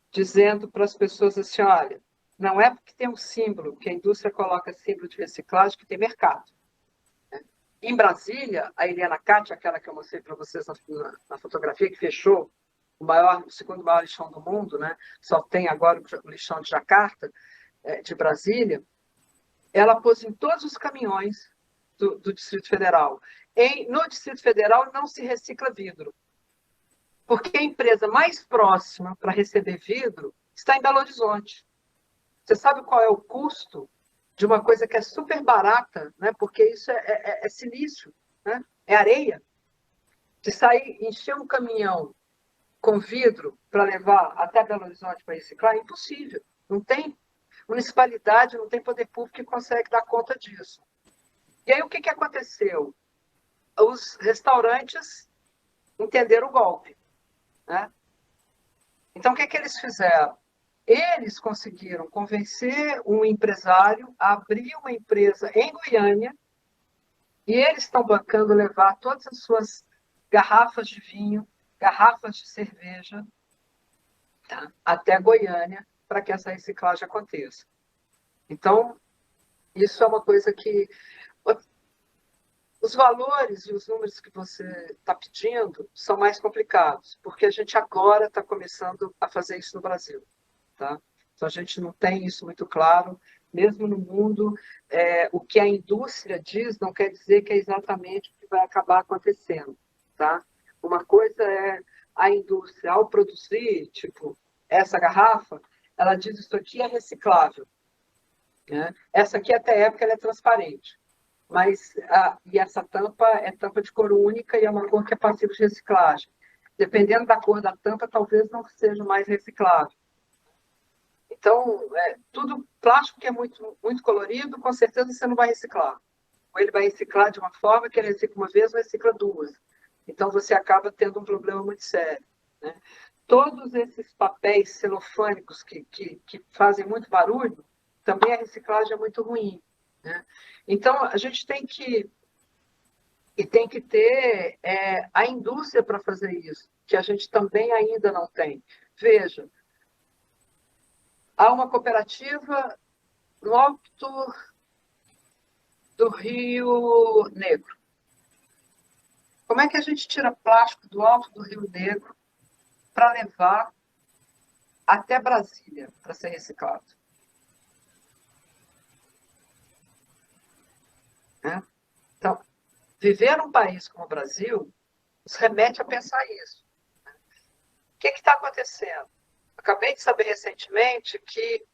dizendo para as pessoas assim, olha, não é porque tem um símbolo, que a indústria coloca símbolo de reciclagem, que tem mercado. Em Brasília, a Eliana Cátia, aquela que eu mostrei para vocês na fotografia, que fechou o segundo maior lixão do mundo, né? Só tem agora o lixão de Jacarta, de Brasília, ela pôs em todos os caminhões do Distrito Federal. No Distrito Federal não se recicla vidro, porque a empresa mais próxima para receber vidro está em Belo Horizonte. Você sabe qual é o custo de uma coisa que é super barata, né? Porque isso é silício, né? É areia. De sair, encher um caminhão com vidro para levar até Belo Horizonte para reciclar, é impossível. Não tem municipalidade, não tem poder público que consegue dar conta disso. E aí o que aconteceu? Os restaurantes entenderam o golpe, né? Então o que eles fizeram? Eles conseguiram convencer um empresário a abrir uma empresa em Goiânia e eles estão bancando levar todas as suas garrafas de vinho, garrafas de cerveja, tá, até Goiânia para que essa reciclagem aconteça. Então, isso é uma coisa que... Os valores e os números que você está pedindo são mais complicados, porque a gente agora está começando a fazer isso no Brasil. Tá? Então, a gente não tem isso muito claro, mesmo no mundo, o que a indústria diz não quer dizer que é exatamente o que vai acabar acontecendo. Tá? Uma coisa é a indústria, ao produzir, tipo, essa garrafa, ela diz isso aqui é reciclável. Né? Essa aqui, até época, ela é transparente. Mas, e essa tampa é tampa de cor única e é uma cor que é passível de reciclagem. Dependendo da cor da tampa, talvez não seja mais reciclável. Então, tudo plástico que é muito, muito colorido, com certeza você não vai reciclar. Ou ele vai reciclar de uma forma que ele recicla uma vez ou recicla duas. Então, você acaba tendo um problema muito sério. Né? Todos esses papéis celofânicos que fazem muito barulho, também a reciclagem é muito ruim. Né? Então, a gente tem que ter a indústria para fazer isso, que a gente também ainda não tem. Veja, há uma cooperativa no alto do Rio Negro. Como é que a gente tira plástico do alto do Rio Negro para levar até Brasília para ser reciclado? Então, viver num país como o Brasil nos remete a pensar isso. O que está acontecendo? Acabei de saber recentemente que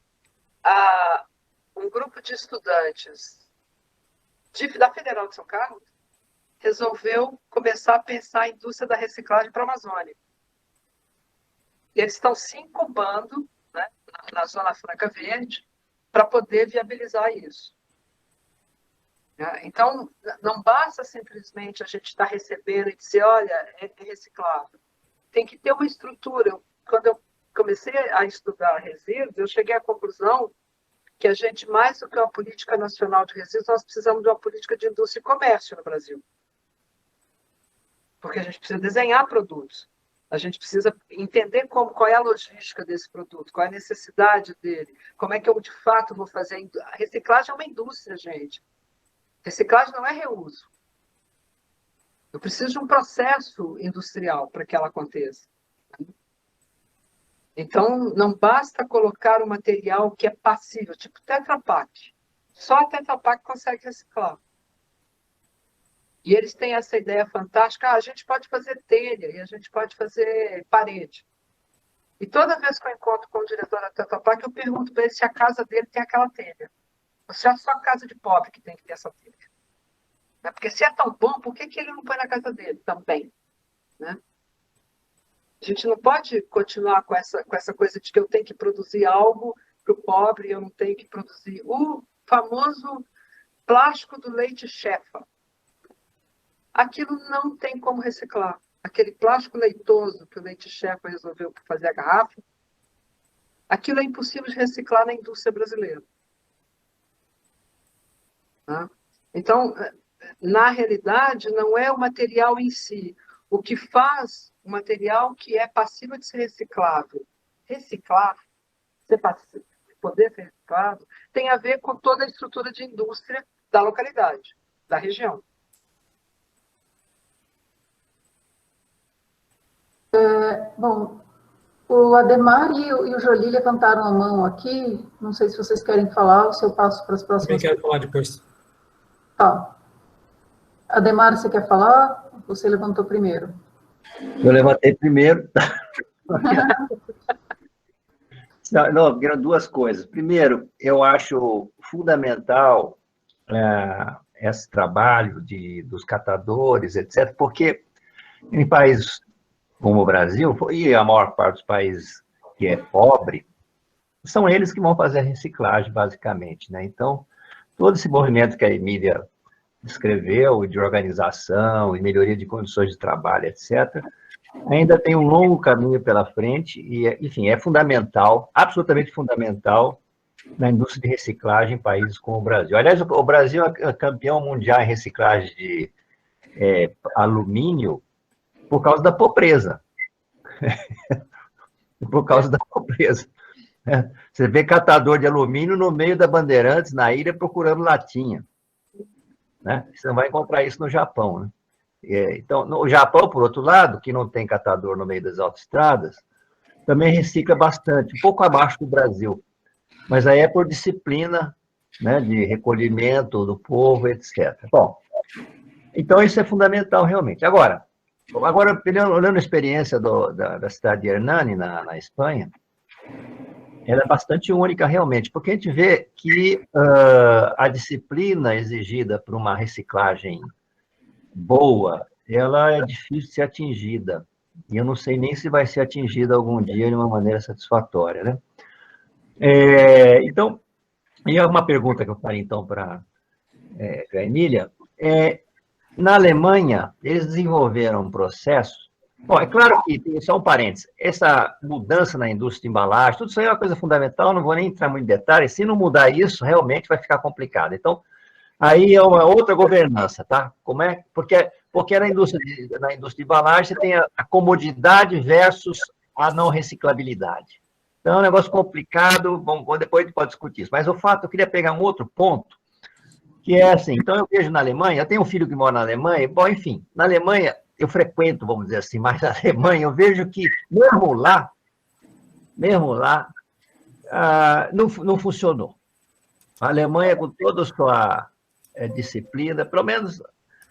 um grupo de estudantes da Federal de São Carlos resolveu começar a pensar a indústria da reciclagem para a Amazônia. E eles estão se incubando, né, na Zona Franca Verde para poder viabilizar isso. Então, não basta simplesmente a gente estar recebendo e dizer, olha, é reciclável. Tem que ter uma estrutura. Quando eu comecei a estudar resíduos, eu cheguei à conclusão que a gente, mais do que uma política nacional de resíduos, nós precisamos de uma política de indústria e comércio no Brasil. Porque a gente precisa desenhar produtos. A gente precisa entender qual é a logística desse produto, qual é a necessidade dele, como é que eu, de fato, vou fazer. A reciclagem é uma indústria, gente. Reciclagem não é reuso. Eu preciso de um processo industrial para que ela aconteça. Então, não basta colocar um material que é passível, tipo Tetra Pak. Só a Tetra Pak consegue reciclar. E eles têm essa ideia fantástica, a gente pode fazer telha e a gente pode fazer parede. E toda vez que eu encontro com o diretor da Tetra Pak, eu pergunto para ele se a casa dele tem aquela telha. Ou se é só a casa de pobre que tem que ter essa telha. Porque se é tão bom, por que ele não põe na casa dele também? Né? A gente não pode continuar com essa coisa de que eu tenho que produzir algo para o pobre e eu não tenho que produzir. O famoso plástico do leite Shefa. Aquilo não tem como reciclar. Aquele plástico leitoso que o leite Shefa resolveu fazer a garrafa, aquilo é impossível de reciclar na indústria brasileira. Tá? Então, na realidade, não é o material em si. O que faz o material que é passível de ser reciclável, poder ser reciclado, tem a ver com toda a estrutura de indústria da localidade, da região. Bom, o Ademar e o Jolie levantaram a mão aqui. Não sei se vocês querem falar ou se eu passo para as próximas. Também quero falar depois. Tá. Ademar, você quer falar? Você levantou primeiro. Eu levantei primeiro. Não, duas coisas. Primeiro, eu acho fundamental esse trabalho dos catadores, etc., porque em países como o Brasil, e a maior parte dos países que é pobre, são eles que vão fazer a reciclagem, basicamente, né? Então, todo esse movimento que a Emília descreveu, de organização e melhoria de condições de trabalho, etc., ainda tem um longo caminho pela frente e, enfim, é fundamental, absolutamente fundamental, na indústria de reciclagem em países como o Brasil. Aliás, o Brasil é campeão mundial em reciclagem de alumínio por causa da pobreza. Por causa da pobreza. Você vê catador de alumínio no meio da Bandeirantes, na ilha, procurando latinha. Né? Você não vai encontrar isso no Japão. Né? Então, no Japão, por outro lado, que não tem catador no meio das autoestradas, também recicla bastante, um pouco abaixo do Brasil. Mas aí é por disciplina, né, de recolhimento do povo, etc. Bom, então isso é fundamental, realmente. Agora olhando a experiência da cidade de Hernani, na Espanha, ela é bastante única realmente, porque a gente vê que a disciplina exigida para uma reciclagem boa, ela é difícil de ser atingida. E eu não sei nem se vai ser atingida algum dia de uma maneira satisfatória, né? Então, e é uma pergunta que eu faria, então, para a Emília. Na Alemanha, eles desenvolveram um processo. Bom, é claro que, tem só um parênteses, essa mudança na indústria de embalagem, tudo isso aí é uma coisa fundamental, não vou nem entrar muito em detalhes, se não mudar isso, realmente vai ficar complicado. Então, aí é uma outra governança, tá? Como é? Porque na indústria de embalagem você tem a comodidade versus a não reciclabilidade. Então, é um negócio complicado, bom, depois a gente pode discutir isso. Mas o fato, eu queria pegar um outro ponto, que é assim, então eu vejo na Alemanha, eu tenho um filho que mora na Alemanha, bom, enfim, na Alemanha eu frequento, vamos dizer assim, mais a Alemanha, eu vejo que mesmo lá, não funcionou. A Alemanha, com toda a sua disciplina, pelo menos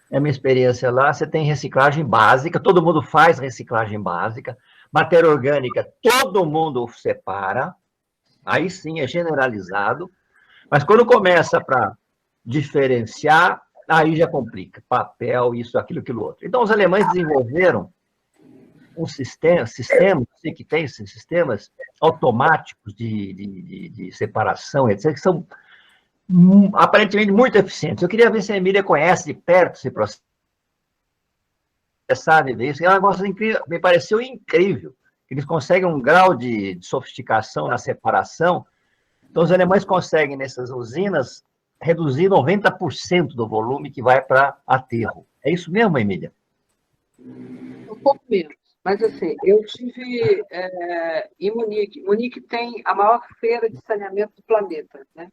é a minha experiência lá, você tem reciclagem básica, todo mundo faz reciclagem básica, matéria orgânica, todo mundo separa, aí sim é generalizado, mas quando começa para diferenciar, aí já complica. Papel, isso, aquilo outro. Então, os alemães desenvolveram um sistemas, sei que tem esses sistemas automáticos de separação, etc., que são aparentemente muito eficientes. Eu queria ver se a Emília conhece de perto esse processo, sabe ver isso. É um negócio incrível, me pareceu incrível. Eles conseguem um grau de sofisticação na separação. Então, os alemães conseguem, nessas usinas, reduzir 90% do volume que vai para aterro. É isso mesmo, Emília? Um pouco menos. Mas, assim, eu tive em Munique. Munique tem a maior feira de saneamento do planeta, né?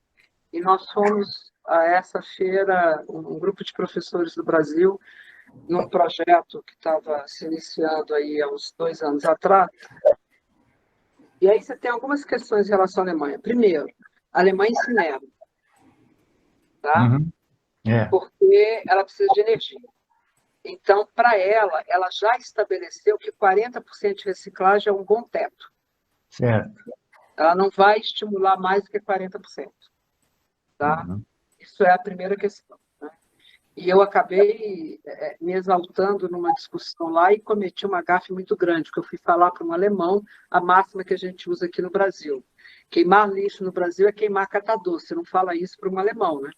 E nós fomos a essa feira, um grupo de professores do Brasil, num projeto que estava se iniciando aí há uns 2 anos atrás. E aí você tem algumas questões em relação à Alemanha. Primeiro, a Alemanha incinera, tá? Uhum. Porque ela precisa de energia. Então, para ela já estabeleceu que 40% de reciclagem é um bom teto. Certo. Ela não vai estimular mais do que 40%. Tá? Uhum. Isso é a primeira questão. Né? E eu acabei me exaltando numa discussão lá e cometi uma gafe muito grande, porque eu fui falar para um alemão a máxima que a gente usa aqui no Brasil. Queimar lixo no Brasil é queimar catador. Você não fala isso para um alemão, né?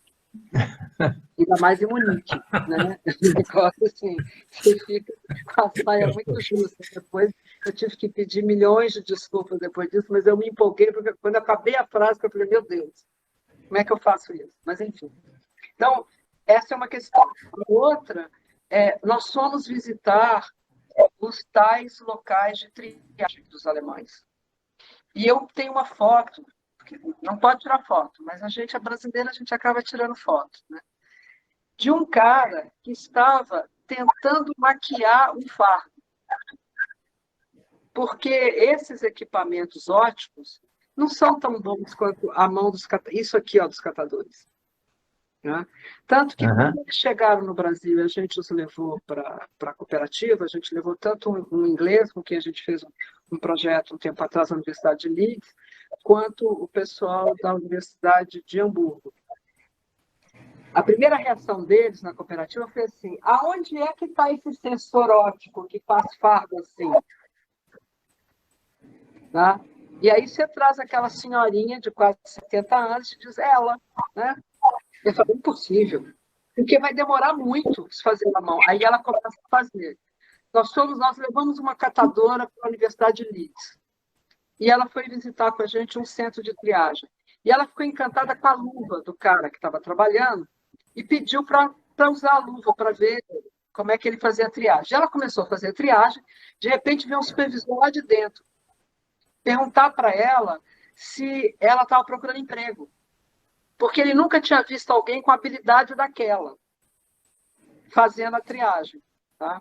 Ainda mais em Munique, né? Um negócio assim, você fica com a saia muito justa. Depois eu tive que pedir milhões de desculpas depois disso, mas eu me empolguei, porque quando eu acabei a frase, eu falei, meu Deus, como é que eu faço isso? Mas, enfim. Então, essa é uma questão. A outra nós fomos visitar os tais locais de triagem dos alemães. E eu tenho uma foto, não pode tirar foto, mas a gente é brasileira, a gente acaba tirando foto, né? De um cara que estava tentando maquiar um fardo. Porque esses equipamentos óticos não são tão bons quanto a mão dos catadores. Isso aqui, ó, dos catadores. Né? Tanto que, quando eles chegaram no Brasil e a gente os levou para a cooperativa, a gente levou tanto um inglês, com quem a gente fez um projeto um tempo atrás na Universidade de Leeds, quanto o pessoal da Universidade de Hamburgo. A primeira reação deles na cooperativa foi assim: aonde é que está esse sensor óptico que faz fardo assim? Tá? E aí você traz aquela senhorinha de quase 70 anos e diz, ela, né? Eu falei, impossível, porque vai demorar muito se fazer na mão. Aí ela começa a fazer. Nós levamos uma catadora para a Universidade de Leeds. E ela foi visitar com a gente um centro de triagem. E ela ficou encantada com a luva do cara que estava trabalhando e pediu para usar a luva para ver como é que ele fazia a triagem. Ela começou a fazer a triagem, de repente veio um supervisor lá de dentro perguntar para ela se ela estava procurando emprego. Porque ele nunca tinha visto alguém com a habilidade daquela, fazendo a triagem. Tá?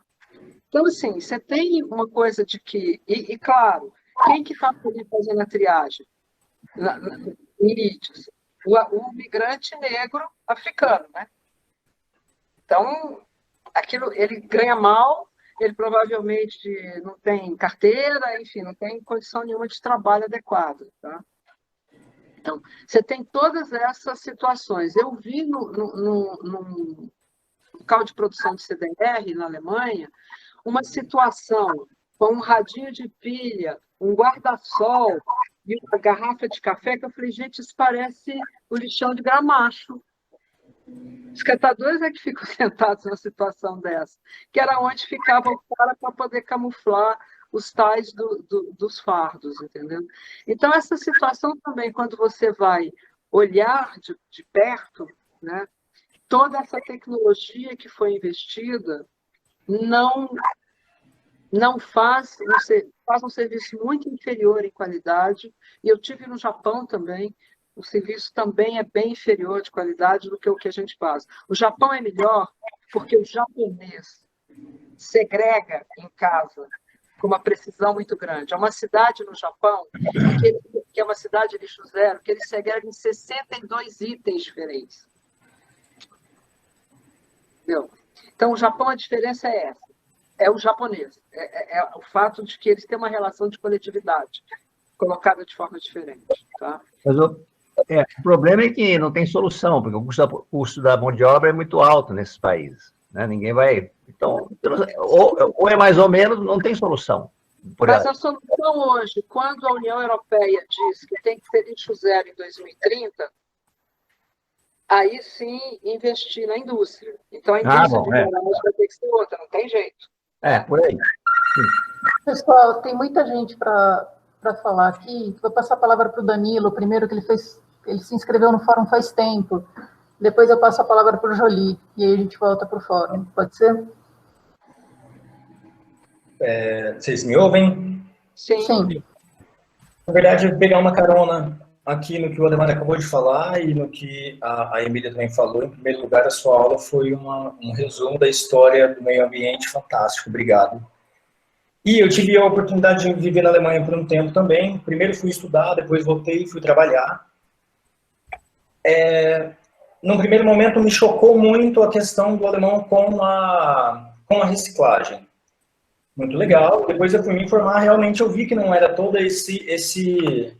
Então, assim, você tem uma coisa de que... E claro, quem que está ali fazendo a triagem? Em Leeds? O migrante negro africano, né? Então, aquilo, ele ganha mal, ele provavelmente não tem carteira, enfim, não tem condição nenhuma de trabalho adequada, tá? Então, você tem todas essas situações. Eu vi no local de produção de CDR, na Alemanha, uma situação com um radinho de pilha, um guarda-sol e uma garrafa de café, que eu falei, gente, isso parece o lixão de gramacho. Os catadores é que ficam sentados numa situação dessa, que era onde ficava o cara para poder camuflar os tais dos fardos, entendeu? Então, essa situação também, quando você vai olhar de perto, né, toda essa tecnologia que foi investida não faz um serviço muito inferior em qualidade, e eu tive no Japão também, o serviço também é bem inferior de qualidade do que o que a gente faz. O Japão é melhor porque o japonês segrega em casa com uma precisão muito grande. É uma cidade no Japão, que é uma cidade lixo zero, que ele segrega em 62 itens diferentes. Entendeu? Então, o Japão, a diferença é essa. É o japonês. É o fato de que eles têm uma relação de coletividade colocada de forma diferente. Tá? Mas o problema é que não tem solução, porque o custo da mão de obra é muito alto nesses países. Né? Ninguém vai... Então, ou é mais ou menos, não tem solução. Mas a solução hoje, quando a União Europeia diz que tem que ser lixo zero em 2030, aí sim investir na indústria. Então, a indústria de garagem vai ter que ser outra, não tem jeito. Por aí. Pessoal, tem muita gente para falar aqui. Vou passar a palavra para o Danilo, primeiro que ele se inscreveu no fórum faz tempo. Depois eu passo a palavra para o Jolie, e aí a gente volta para o fórum. Pode ser? Vocês me ouvem? Sim. Na verdade, eu vou pegar uma carona aqui no que o Ademar acabou de falar e no que a Emília também falou. Em primeiro lugar, a sua aula foi um resumo da história do meio ambiente fantástico. Obrigado. E eu tive a oportunidade de viver na Alemanha por um tempo também. Primeiro fui estudar, depois voltei e fui trabalhar. Num primeiro momento, me chocou muito a questão do alemão com a reciclagem. Muito legal. Depois eu fui me informar, realmente eu vi que não era todo esse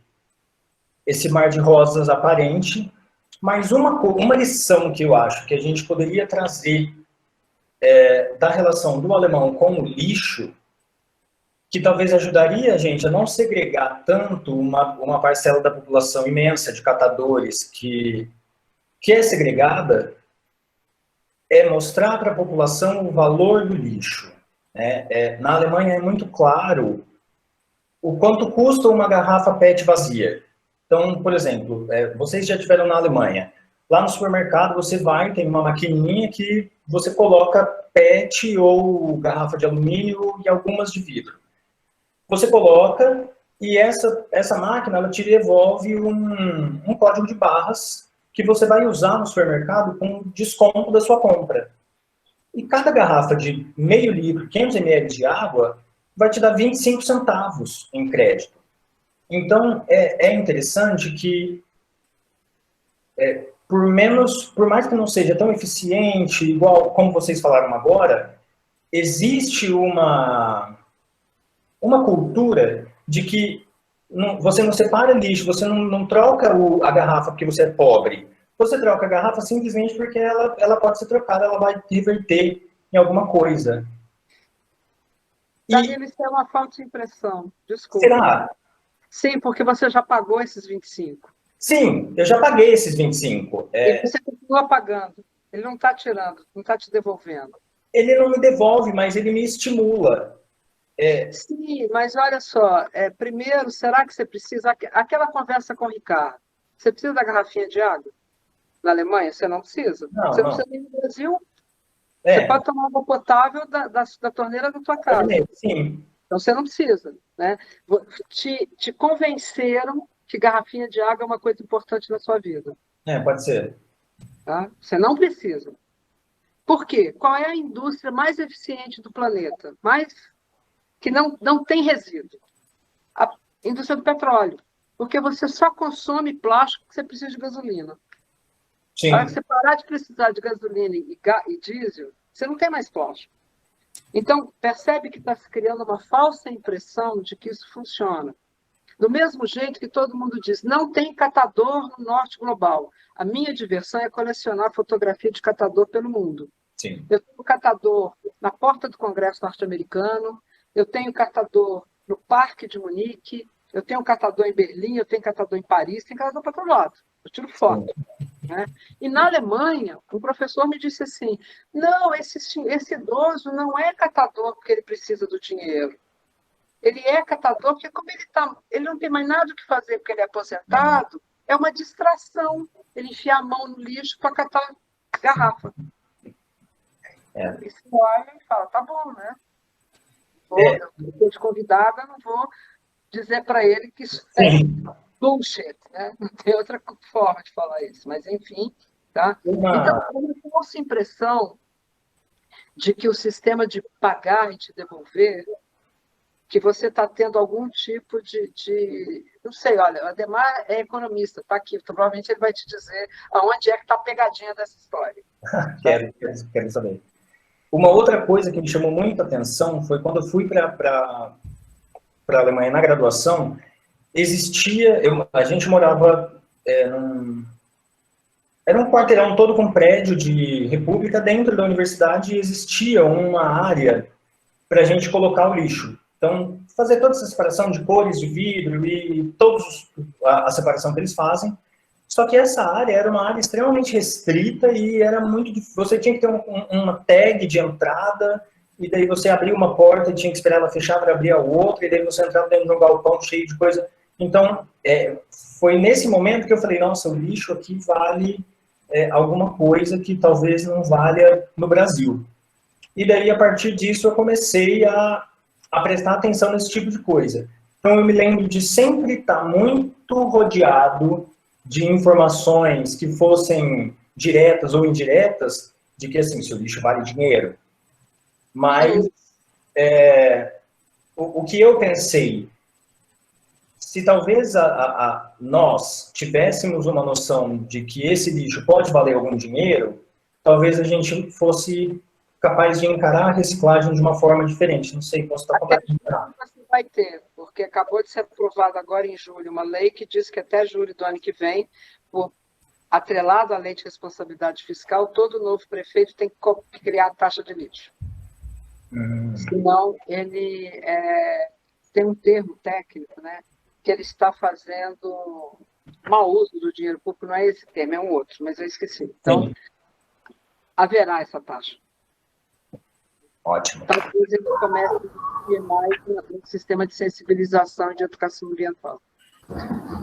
mar de rosas aparente, mas uma lição que eu acho que a gente poderia trazer da relação do alemão com o lixo, que talvez ajudaria a gente a não segregar tanto uma parcela da população imensa de catadores que é segregada, é mostrar para a população o valor do lixo. Na Alemanha é muito claro o quanto custa uma garrafa PET vazia. Então, por exemplo, vocês já estiveram na Alemanha. Lá no supermercado você vai, tem uma maquininha que você coloca PET ou garrafa de alumínio e algumas de vidro. Você coloca e essa máquina ela te devolve um código de barras que você vai usar no supermercado com desconto da sua compra. E cada garrafa de meio litro, 500 ml de água, vai te dar 25 centavos em crédito. Então, é interessante que, por mais que não seja tão eficiente, igual como vocês falaram agora, existe uma cultura de que você não separa lixo, você não troca a garrafa porque você é pobre. Você troca a garrafa simplesmente porque ela pode ser trocada, ela vai reverter em alguma coisa. Danilo, isso é uma falta de impressão. Desculpa. Será? Sim, porque você já pagou esses 25. Sim, eu já paguei esses 25. E você continua pagando. Ele não está tirando, não está te devolvendo. Ele não me devolve, mas ele me estimula. Sim, mas olha só. Primeiro, será que você precisa... Aquela conversa com o Ricardo. Você precisa da garrafinha de água? Na Alemanha, você não precisa. Você não precisa nem no Brasil. Você pode tomar água potável da torneira da tua casa. Sim. Então, você não precisa. Né? Te convenceram que garrafinha de água é uma coisa importante na sua vida. Pode ser. Tá? Você não precisa. Por quê? Qual é a indústria mais eficiente do planeta? Que não tem resíduo? A indústria do petróleo. Porque você só consome plástico que você precisa de gasolina. Sim. Na hora que você parar de precisar de gasolina e diesel, você não tem mais plástico. Então, percebe que está se criando uma falsa impressão de que isso funciona. Do mesmo jeito que todo mundo diz, não tem catador no norte global. A minha diversão é colecionar fotografia de catador pelo mundo. Sim. Eu tenho catador na porta do Congresso norte-americano, eu tenho catador no Parque de Munique, eu tenho catador em Berlim, eu tenho catador em Paris, tem catador para todo lado. Eu tiro foto. Né? E na Alemanha, um professor me disse assim, não, esse idoso não é catador porque ele precisa do dinheiro. Ele é catador porque como ele não tem mais nada o que fazer porque ele é aposentado, é uma distração ele enfiar a mão no lixo para catar garrafa. E se olha e fala, tá bom, né? Eu estou de convidada, não vou dizer para ele que isso é bullshit, né? Não tem outra forma de falar isso, mas enfim, tá? Então, uma falsa impressão de que o sistema de pagar e te devolver, que você está tendo algum tipo de... Não sei, olha, o Ademar é economista, está aqui, provavelmente ele vai te dizer aonde é que está a pegadinha dessa história. Quero saber. Uma outra coisa que me chamou muita atenção foi quando eu fui para a Alemanha na graduação, a gente morava era um quarteirão todo com prédio de república dentro da universidade e existia uma área para a gente colocar o lixo. Então, fazer toda essa separação de cores de vidro e a separação que eles fazem. Só que essa área era uma área extremamente restrita e era muito difícil. Você tinha que ter uma tag de entrada, e daí você abria uma porta e tinha que esperar ela fechar para abrir a outra, e daí você entrava dentro de um galpão cheio de coisa. Então, foi nesse momento que eu falei, nossa, o lixo aqui vale alguma coisa que talvez não valha no Brasil. E daí, a partir disso, eu comecei a prestar atenção nesse tipo de coisa. Então, eu me lembro de sempre estar muito rodeado de informações que fossem diretas ou indiretas, de que, assim, se o lixo vale dinheiro. Mas, o que eu pensei, se talvez nós tivéssemos uma noção de que esse lixo pode valer algum dinheiro, talvez a gente fosse capaz de encarar a reciclagem de uma forma diferente. Não sei, posso estar compartilhando. Você vai ter, porque acabou de ser aprovada agora em julho uma lei que diz que até julho do ano que vem, atrelado à lei de responsabilidade fiscal, todo novo prefeito tem que criar a taxa de lixo. Senão, ele tem um termo técnico, né, que ele está fazendo mau uso do dinheiro público, não é esse termo, é um outro, mas eu esqueci. Então, haverá essa taxa. Ótimo. Talvez ele comece a investir mais no sistema de sensibilização e de educação ambiental.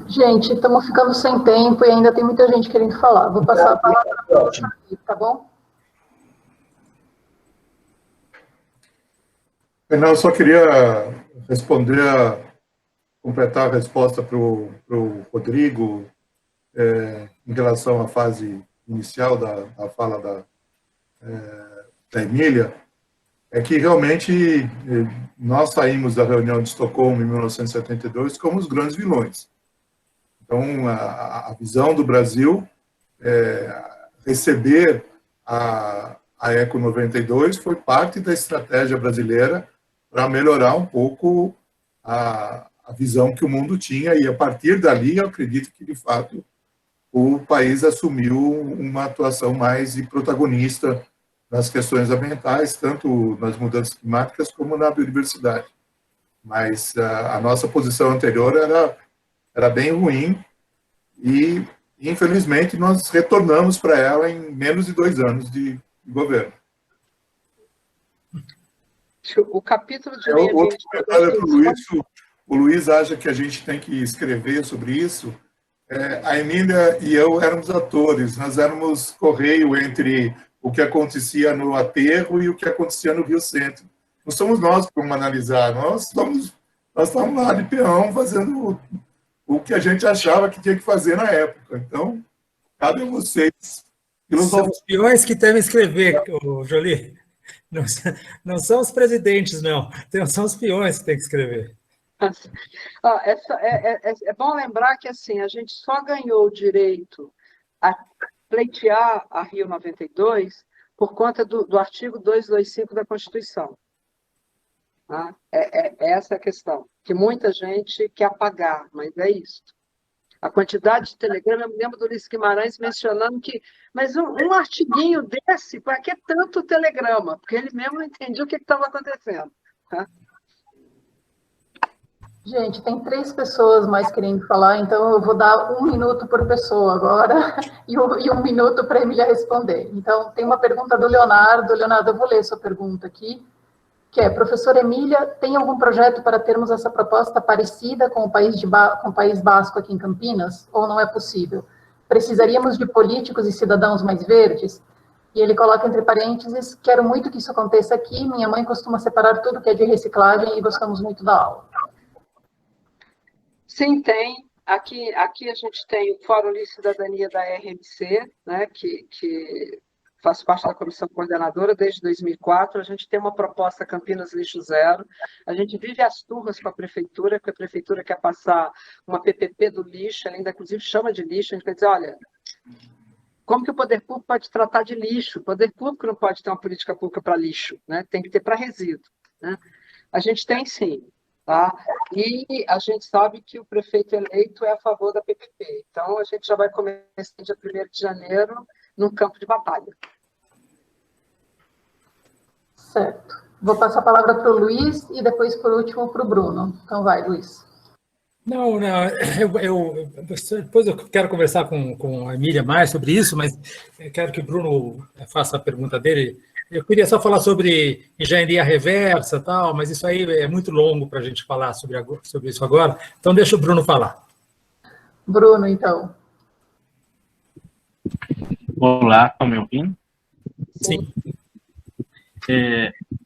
Gente, estamos ficando sem tempo e ainda tem muita gente querendo falar. Vou passar a palavra para o Charlie, tá bom? Não, eu só queria completar a resposta para o Rodrigo em relação à fase inicial da fala da Emília, é que realmente nós saímos da reunião de Estocolmo em 1972 como os grandes vilões. Então, a visão do Brasil receber a Eco 92 foi parte da estratégia brasileira para melhorar um pouco a visão que o mundo tinha, e a partir dali, eu acredito que, de fato, o país assumiu uma atuação mais protagonista nas questões ambientais, tanto nas mudanças climáticas como na biodiversidade. Mas a nossa posição anterior era bem ruim e, infelizmente, nós retornamos para ela em menos de 2 anos de governo. O capítulo de meio Outro ambiente... comentário para o Luiz. O Luiz acha que a gente tem que escrever sobre isso. A Emília e eu éramos atores, nós éramos correio entre o que acontecia no aterro e o que acontecia no Rio Centro. Não somos nós que vamos analisar, nós estamos lá de peão fazendo o que a gente achava que tinha que fazer na época. Então, cabe a vocês. São os peões que devem escrever, Jolie. Não são os presidentes, não. São os peões que têm que escrever. É bom lembrar que assim, a gente só ganhou o direito a pleitear a Rio 92 por conta do artigo 225 da Constituição. Tá? Essa é a questão, que muita gente quer apagar, mas é isso. A quantidade de telegrama, eu me lembro do Ulisses Guimarães mencionando que, mas um artiguinho desse, para que tanto telegrama? Porque ele mesmo não entendia o que estava acontecendo. Tá? Gente, tem 3 pessoas mais querendo falar, então eu vou dar 1 minuto por pessoa agora e 1 minuto para a Emília responder. Então, tem uma pergunta do Leonardo. Leonardo, eu vou ler sua pergunta aqui, que é: professora Emília, tem algum projeto para termos essa proposta parecida com o País Basco aqui em Campinas? Ou não é possível? Precisaríamos de políticos e cidadãos mais verdes? E ele coloca entre parênteses: quero muito que isso aconteça aqui, minha mãe costuma separar tudo que é de reciclagem e gostamos muito da aula. Sim, tem. Aqui a gente tem o Fórum de Cidadania da RMC, né, que faço parte da comissão coordenadora desde 2004, a gente tem uma proposta Campinas Lixo Zero, a gente vive as turras com a prefeitura, porque a prefeitura quer passar uma PPP do lixo, ela ainda inclusive chama de lixo, a gente quer dizer, olha, como que o poder público pode tratar de lixo? O poder público não pode ter uma política pública para lixo, né? Tem que ter para resíduo. Né? A gente tem sim, tá? E a gente sabe que o prefeito eleito é a favor da PPP, então a gente já vai começar dia 1º de janeiro, num campo de batalha. Certo. Vou passar a palavra para o Luiz e depois, por último, para o Bruno. Então vai, Luiz. Não, depois eu quero conversar com a Emília mais sobre isso, mas eu quero que o Bruno faça a pergunta dele. Eu queria só falar sobre engenharia reversa e tal, mas isso aí é muito longo para a gente falar sobre isso agora, então deixa o Bruno falar. Bruno, então. Olá, estão me ouvindo? Sim.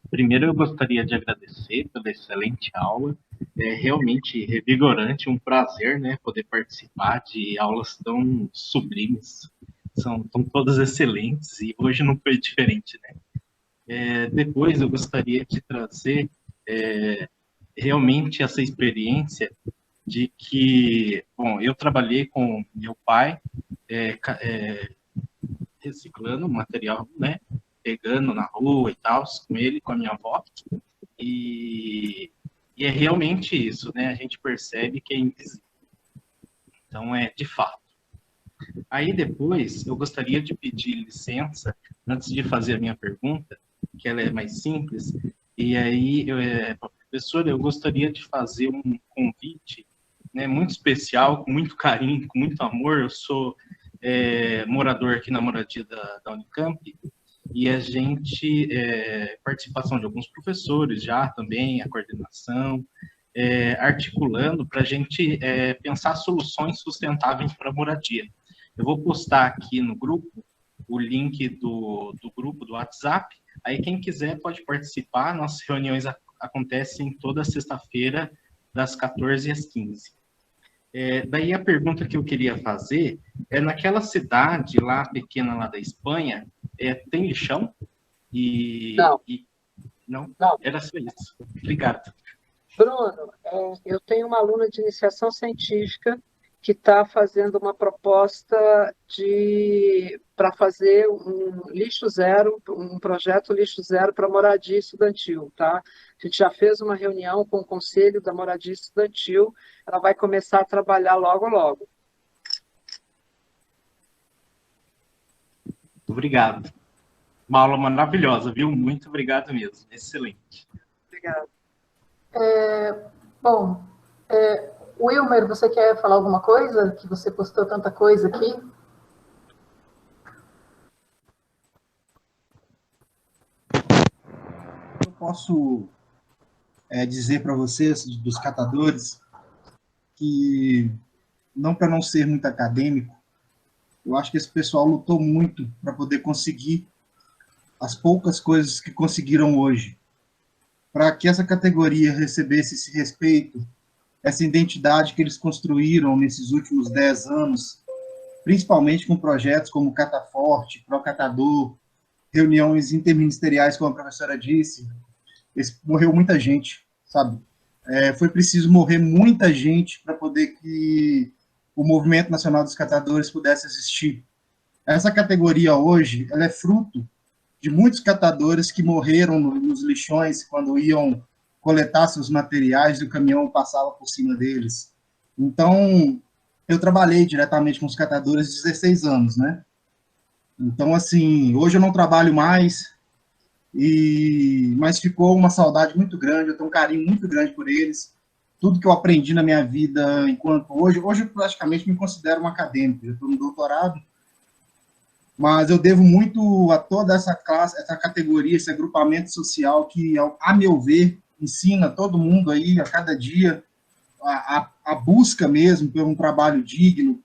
Primeiro, eu gostaria de agradecer pela excelente aula. É realmente revigorante, um prazer, né, poder participar de aulas tão sublimes. São todas excelentes e hoje não foi diferente, né? Depois, eu gostaria de trazer realmente essa experiência de que, bom, eu trabalhei com meu pai, reciclando material, né, pegando na rua e tal, com ele, com a minha avó, e é realmente isso, né, a gente percebe que é invisível. Então, de fato. Aí, depois, eu gostaria de pedir licença, antes de fazer a minha pergunta, que ela é mais simples, e aí, professora, eu gostaria de fazer um convite, né, muito especial, com muito carinho, com muito amor. Eu sou morador aqui na moradia da Unicamp, e a gente, participação de alguns professores já também, a coordenação, articulando para a gente pensar soluções sustentáveis para a moradia. Eu vou postar aqui no grupo o link do grupo do WhatsApp, aí quem quiser pode participar. Nossas reuniões acontecem toda sexta-feira, das 14 às 15. Daí a pergunta que eu queria fazer naquela cidade lá, pequena lá da Espanha, tem lixão? Não? Não. Era só isso. Obrigado. Bruno, eu tenho uma aluna de iniciação científica que está fazendo uma proposta para fazer um lixo zero, um projeto lixo zero para moradia estudantil, tá? A gente já fez uma reunião com o Conselho da Moradia Estudantil, ela vai começar a trabalhar logo, logo. Obrigado. Uma aula maravilhosa, viu? Muito obrigado mesmo. Excelente. Obrigada. Bom, Wilmer, você quer falar alguma coisa? Que você postou tanta coisa aqui. Eu posso dizer para vocês, dos catadores, que, não para não ser muito acadêmico, eu acho que esse pessoal lutou muito para poder conseguir as poucas coisas que conseguiram hoje. Para que essa categoria recebesse esse respeito, essa identidade que eles construíram nesses últimos 10 anos, principalmente com projetos como Cataforte, Procatador, reuniões interministeriais, como a professora disse, morreu muita gente, sabe? Foi preciso morrer muita gente para poder que o Movimento Nacional dos Catadores pudesse existir. Essa categoria hoje, ela é fruto de muitos catadores que morreram nos lixões quando iam coletar seus materiais e o caminhão passava por cima deles. Então, eu trabalhei diretamente com os catadores há 16 anos, né? Então, assim, hoje eu não trabalho mais, mas ficou uma saudade muito grande, eu tenho um carinho muito grande por eles. Tudo que eu aprendi na minha vida, enquanto hoje eu praticamente me considero um acadêmico, eu estou no doutorado, mas eu devo muito a toda essa classe, essa categoria, esse agrupamento social que, a meu ver, ensina todo mundo aí, a cada dia, a busca mesmo por um trabalho digno,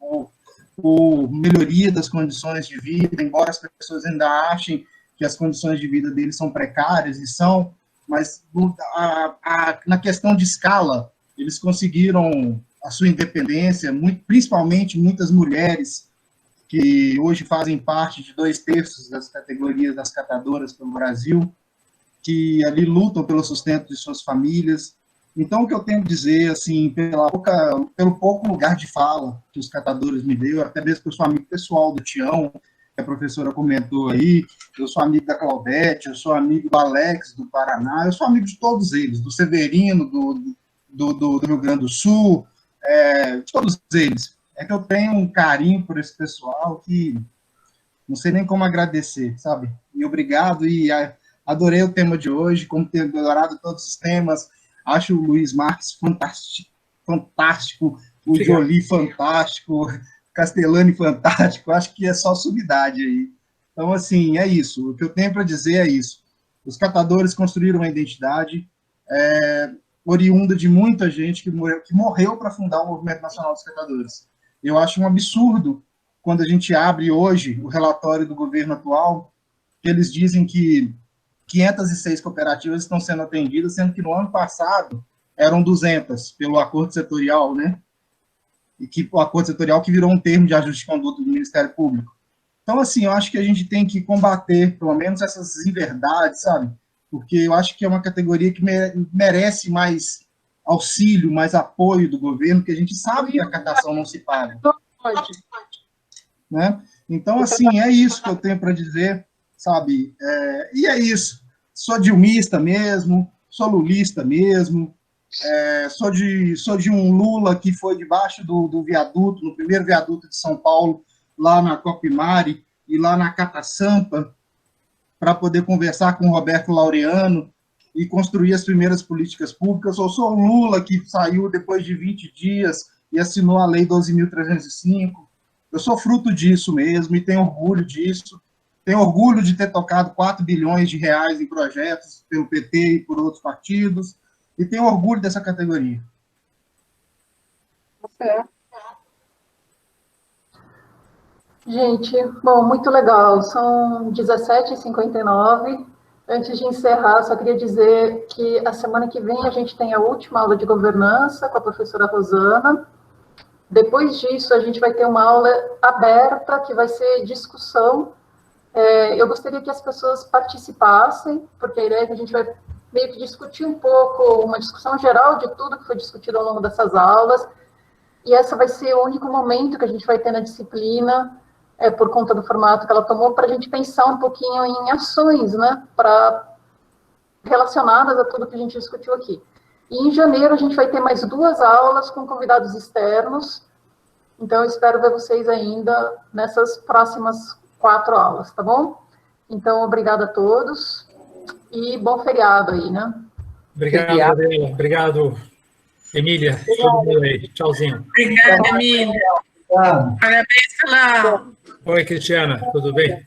por melhoria das condições de vida, embora as pessoas ainda achem que as condições de vida deles são precárias, e são, mas na questão de escala, eles conseguiram a sua independência, principalmente muitas mulheres, que hoje fazem parte de 2/3 das categorias das catadoras pelo Brasil, que ali lutam pelo sustento de suas famílias. Então, o que eu tenho a dizer, assim, pelo pouco lugar de fala que os catadores me deu, até mesmo que eu sou amigo pessoal do Tião, que a professora comentou aí, eu sou amigo da Claudete, eu sou amigo do Alex, do Paraná, eu sou amigo de todos eles, do Severino, do Rio Grande do Sul, de todos eles. É que eu tenho um carinho por esse pessoal que não sei nem como agradecer, sabe? E obrigado, e adorei o tema de hoje, como ter adorado todos os temas. Acho o Luiz Marques fantástico, o Jolie fantástico, Castellani fantástico, acho que é só sumidade aí. Então, assim, é isso. O que eu tenho para dizer é isso. Os catadores construíram uma identidade oriunda de muita gente que morreu para fundar o Movimento Nacional dos Catadores. Eu acho um absurdo quando a gente abre hoje o relatório do governo atual, que eles dizem que 506 cooperativas estão sendo atendidas, sendo que no ano passado eram 200, pelo acordo setorial, né? E que o acordo setorial que virou um termo de ajuste de conduta do Ministério Público. Então, assim, eu acho que a gente tem que combater, pelo menos, essas inverdades, sabe? Porque eu acho que é uma categoria que merece mais auxílio, mais apoio do governo, porque a gente sabe que a catação não se paga. Né? Então, assim, é isso que eu tenho para dizer, sabe? E é isso. Sou dilmista mesmo, sou lulista mesmo, sou de um Lula que foi debaixo do viaduto, no primeiro viaduto de São Paulo, lá na Copimari e lá na Cata Sampa, para poder conversar com o Roberto Laureano e construir as primeiras políticas públicas. Eu sou o Lula que saiu depois de 20 dias e assinou a Lei 12.305. Eu sou fruto disso mesmo e tenho orgulho disso. Tenho orgulho de ter tocado 4 bilhões de reais em projetos pelo PT e por outros partidos, e tenho orgulho dessa categoria. Gente, bom, muito legal. São 17h59. Antes de encerrar, só queria dizer que a semana que vem a gente tem a última aula de governança com a professora Rosana. Depois disso, a gente vai ter uma aula aberta, que vai ser discussão. Eu gostaria que as pessoas participassem, porque a ideia é que a gente vai meio que discutir um pouco, uma discussão geral de tudo que foi discutido ao longo dessas aulas, e essa vai ser o único momento que a gente vai ter na disciplina, por conta do formato que ela tomou, para a gente pensar um pouquinho em ações, né, relacionadas a tudo que a gente discutiu aqui. E em janeiro a gente vai ter mais 2 aulas com convidados externos, então eu espero ver vocês ainda nessas próximas 4 aulas, tá bom? Então, obrigada a todos e bom feriado aí, né? Obrigado, Adela. Obrigado, Emília. Todo mundo aí. Tchauzinho. Obrigada, Emília. Parabéns pela... Oi, Cristiana. Tudo bem?